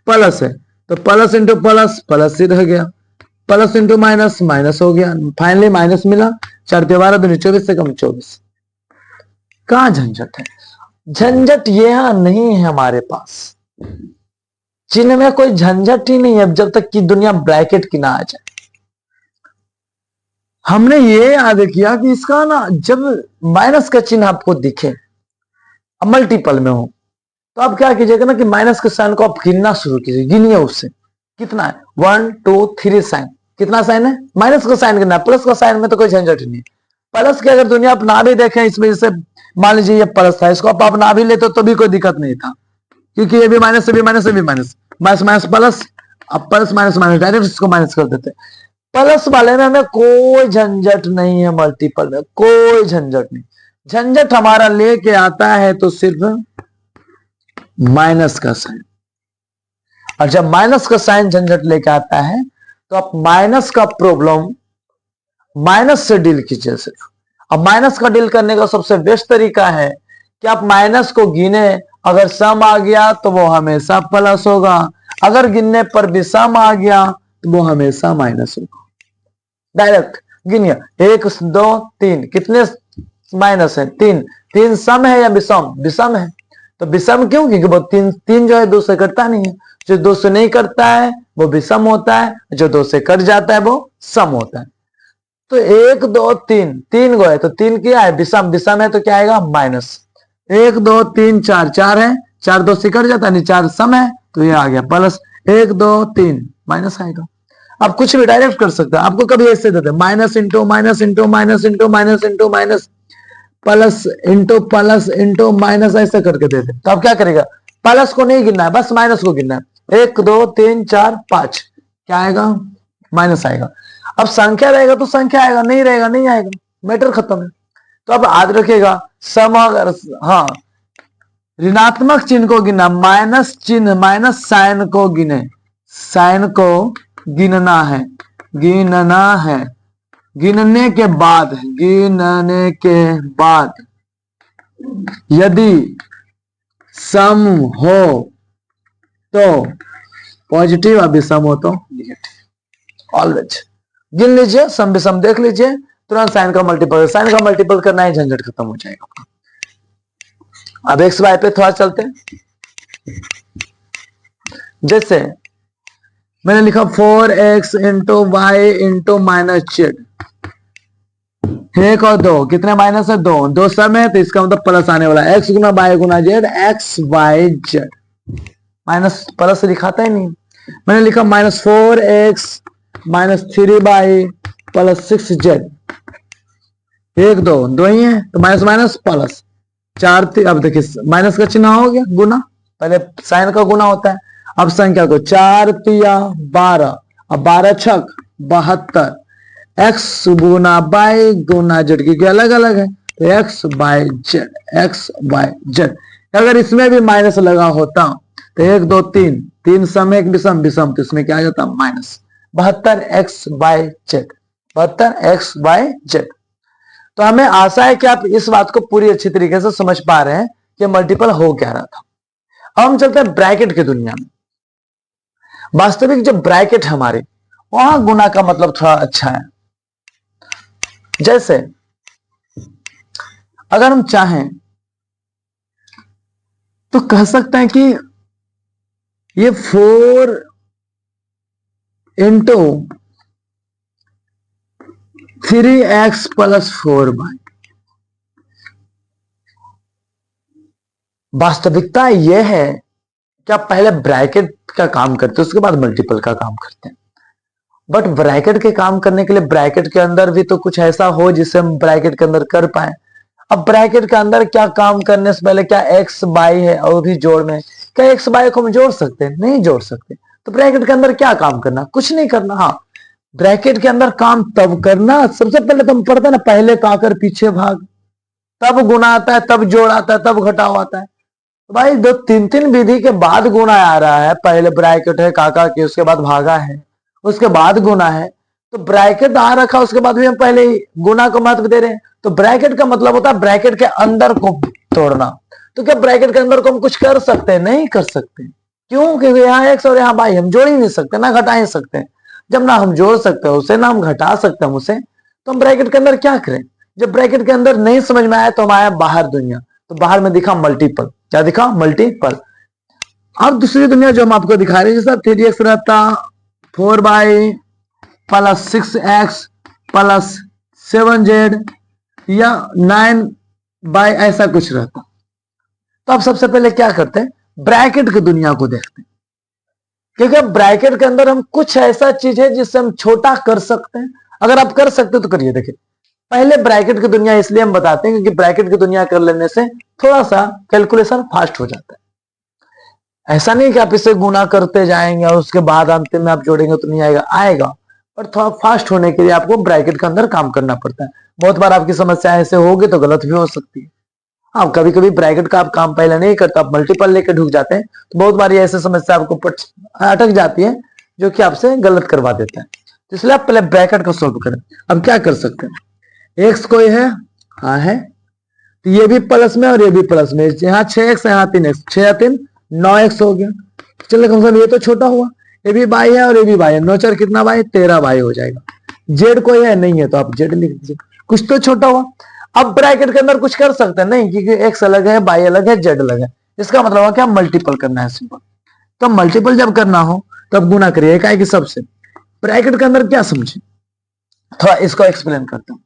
प्लस है तो प्लस इंटू प्लस, प्लस ही रह गया, प्लस इंटू माइनस, माइनस हो गया, फाइनली माइनस मिला। 4 12 दूनी 24 से कम 24। कहां झंझट है, झंझट यह नहीं है हमारे पास। चिन्ह में कोई झंझट ही नहीं है जब तक कि दुनिया ब्रैकेट की ना आ जाए। हमने ये याद किया कि इसका ना जब माइनस का चिन्ह आपको दिखे, अब मल्टीपल में हो, तो आप क्या कीजिएगा ना कि माइनस के साइन को आप गिनना शुरू कीजिए। गिनिए उससे कितना है, 1 2 3 साइन, कितना साइन है, माइनस का साइन गिनना है। प्लस का साइन में तो कोई झंझट नहीं है। प्लस के अगर दुनिया आप ना भी देखें, इसमें जैसे मान लीजिए ये प्लस था, इसको आप ना भी लेते तो भी कोई दिक्कत नहीं था, क्योंकि ये भी माइनस से भी माइनस से भी माइनस, माइनस माइनस प्लस, अब प्लस माइनस माइनस डायरेक्ट इसको माइनस कर देते। प्लस वाले में हमें कोई झंझट नहीं है, मल्टीपल में कोई झंझट नहीं। झंझट हमारा लेके आता है तो सिर्फ माइनस का साइन, और जब माइनस का साइन झंझट लेके आता है तो आप माइनस का प्रॉब्लम माइनस से डील कीजिए सिर्फ। अब माइनस का डील करने का सबसे बेस्ट तरीका है कि आप माइनस को गिने, अगर सम आ गया तो वो हमेशा प्लस होगा, अगर गिनने पर भी सम आ गया तो वो हमेशा माइनस होगा। डायरेक्ट गिनिए, 1 2 3, कितने माइनस है, 3। 3 सम है या विषम, विषम है। तो विषम क्यों, क्योंकि वो 3 जो है 2 से कटता नहीं है, जो 2 से नहीं कटता है वो विषम होता है, जो 2 से कट जाता है वो सम होता है। तो 1 2 3, 3 गो है तो 3 क्या है, विषम, विषम है तो क्या आएगा, माइनस। 1 2 3 4, 4 है, 4 2 से कट जाता है, नहीं 4 सम है तो ये आ गया प्लस, 1 2 3 माइनस आएगा। आप कुछ भी डायरेक्ट कर सकते हैं, आपको कभी ऐसे देते minus into minus into minus into minus into minus, plus into minus, ऐसे करके देते, तो आप क्या करेगा, प्लस को नहीं गिनना है, बस माइनस को गिनना है। 1 2 3 4 5 क्या आएगा, माइनस आएगा। अब संख्या रहेगा तो संख्या आएगा, नहीं रहेगा नहीं आएगा, मैटर खत्म है। तो अब याद रखिएगा, सम अगर, हाँ, ऋणात्मक चिन्ह को गिनना, माइनस चिन्ह, माइनस साइन को गिने, साइन को गिनना है, गिनना है, गिनने के बाद, गिनने के बाद यदि सम हो तो पॉजिटिव, अभी सम हो तो नेगेटिव। ऑलवेज गिन लीजिए, सम विषम देख लीजिए, तुरंत साइन का मल्टीपल, साइन का मल्टीपल करना ही झंझट खत्म हो जाएगा। अब एक्स वाई पे थोड़ा चलते हैं। जैसे मैंने लिखा 4x into y into minus z, 1 और 2 कितने माइनस है, 2, 2 सम है तो इसका मतलब प्लस आने वाला है, x गुना वाई गुना Z, x Y Z, minus plus दिखाता ही नहीं। मैंने लिखा -4x minus 3y plus 6z, 1 2 2 ही है तो माइनस माइनस प्लस 4, अब देखिए माइनस का चिन्ह हो गया, गुना, पहले साइन का गुना होता है। अब संख्या को 4 तिया 12, अब 12 छक 72, एक्स गुना बाई गुना जेड, क्योंकि अलग अलग है तो x by Z, x by Z. अगर इसमें भी माइनस लगा होता तो 1 2 3, 3 सम 1 विषम, विषम तो इसमें क्या आ जाता माइनस। 72x/z, 72x/z। तो हमें आशा है कि आप इस बात को पूरी अच्छी तरीके से समझ पा रहे हैं कि मल्टीपल हो क्या रहा था। अब हम चलते हैं ब्रैकेट की दुनिया में। वास्तविक जो ब्रैकेट है हमारे, वहां गुना का मतलब थोड़ा अच्छा है। जैसे अगर हम चाहें तो कह सकते हैं कि ये 4 इंटू 3x+4y। वास्तविकता यह है कि आप पहले ब्रैकेट का काम करते हैं, उसके बाद मल्टीपल का काम करते हैं। बट ब्रैकेट के काम करने के लिए ब्रैकेट के अंदर भी तो कुछ ऐसा हो जिससे हम ब्रैकेट के अंदर कर पाए। अब ब्रैकेट के अंदर क्या काम करने से पहले, क्या एक्स बाई है और भी जोड़ में, क्या एक्स बाई को हम जोड़ सकते हैं? नहीं जोड़ सकते। तो ब्रैकेट के अंदर क्या काम करना? कुछ नहीं करना। हाँ, ब्रैकेट के अंदर काम तब करना, सबसे पहले तो हम पढ़ते हैं ना, पहले काकर पीछे भाग, तब गुना आता है, तब जोड़ आता है, तब घटाव आता है। तो भाई 2-3 विधि के बाद गुना आ रहा है। पहले ब्रैकेट है काका के, उसके बाद भागा है, उसके बाद गुना है। तो ब्रैकेट आ रखा, उसके बाद भी हम पहले ही गुना को महत्व दे रहे हैं। तो ब्रैकेट का मतलब होता है ब्रैकेट के अंदर को तोड़ना। तो क्या ब्रैकेट के अंदर को हम कुछ कर सकते हैं? नहीं कर सकते। क्यों? क्योंकि यहाँ एक्स और यहाँ बाई हम जोड़ ही नहीं सकते, ना घटा ही सकते। जब ना हम जोड़ सकते हैं उसे, ना हम घटा सकते हैं उसे, तो हम ब्रैकेट के अंदर क्या करें? जब ब्रैकेट के अंदर नहीं समझ में आया तो हम आए बाहर दुनिया। तो बाहर में दिखा मल्टीपल। क्या दिखा? मल्टीपल। अब दूसरी दुनिया जो हम आपको दिखा रहे हैं, जैसे 3x रहता 4y+6x+7z या 9 ऐसा कुछ रहता। तो अब सबसे पहले क्या करते हैं? ब्रैकेट की दुनिया को देखते हैं, क्योंकि ब्रैकेट के अंदर हम कुछ ऐसा चीज है जिससे हम छोटा कर सकते हैं। अगर आप कर सकते तो करिए। देखिए, पहले ब्रैकेट की दुनिया इसलिए हम बताते हैं क्योंकि ब्रैकेट की दुनिया कर लेने से थोड़ा सा कैलकुलेशन फास्ट हो जाता है। ऐसा नहीं कि आप इसे गुना करते जाएंगे और उसके बाद अंतिम में आप जोड़ेंगे तो नहीं आएगा, आएगा, पर थोड़ा फास्ट होने के लिए आपको ब्रैकेट के अंदर काम करना पड़ता है। बहुत बार आपकी समस्या ऐसे होगी तो गलत भी हो सकती है। हाँ, कभी कभी ब्रैकेट का आप काम पहले नहीं करते, आप मल्टीपल लेकर ढुक जाते हैं, तो बहुत बार ऐसे समस्या आपको अटक जाती है जो कि आपसे गलत करवा देता है। तो इसलिए आप पहले ब्रैकेट को सॉल्व करें। अब क्या कर सकते हैं? एक्स कोई है? हाँ है। तो ये भी प्लस में और ये भी प्लस में, यहाँ 6x है, यहाँ 3x, 6 या 3 9x हो गया। चलिए कम से कम ये तो छोटा हुआ। ये भी बाई है और ये भी बाई है, 9 4 कितना बाई? 13 बाई हो जाएगा। जेड कोई है? नहीं है, तो आप जेड लिख दीजिए, कुछ तो छोटा हुआ। अब ब्रैकेट के अंदर कुछ कर सकते हैं? नहीं, क्योंकि एक्स अलग है, बाई अलग है, जेड अलग है। इसका मतलब है क्या? मल्टीपल करना है सिंपल। तो मल्टीपल जब करना हो तब गुना करिए, क्या है कि सबसे। ब्रैकेट के अंदर क्या समझे, थोड़ा इसको एक्सप्लेन करता हूं।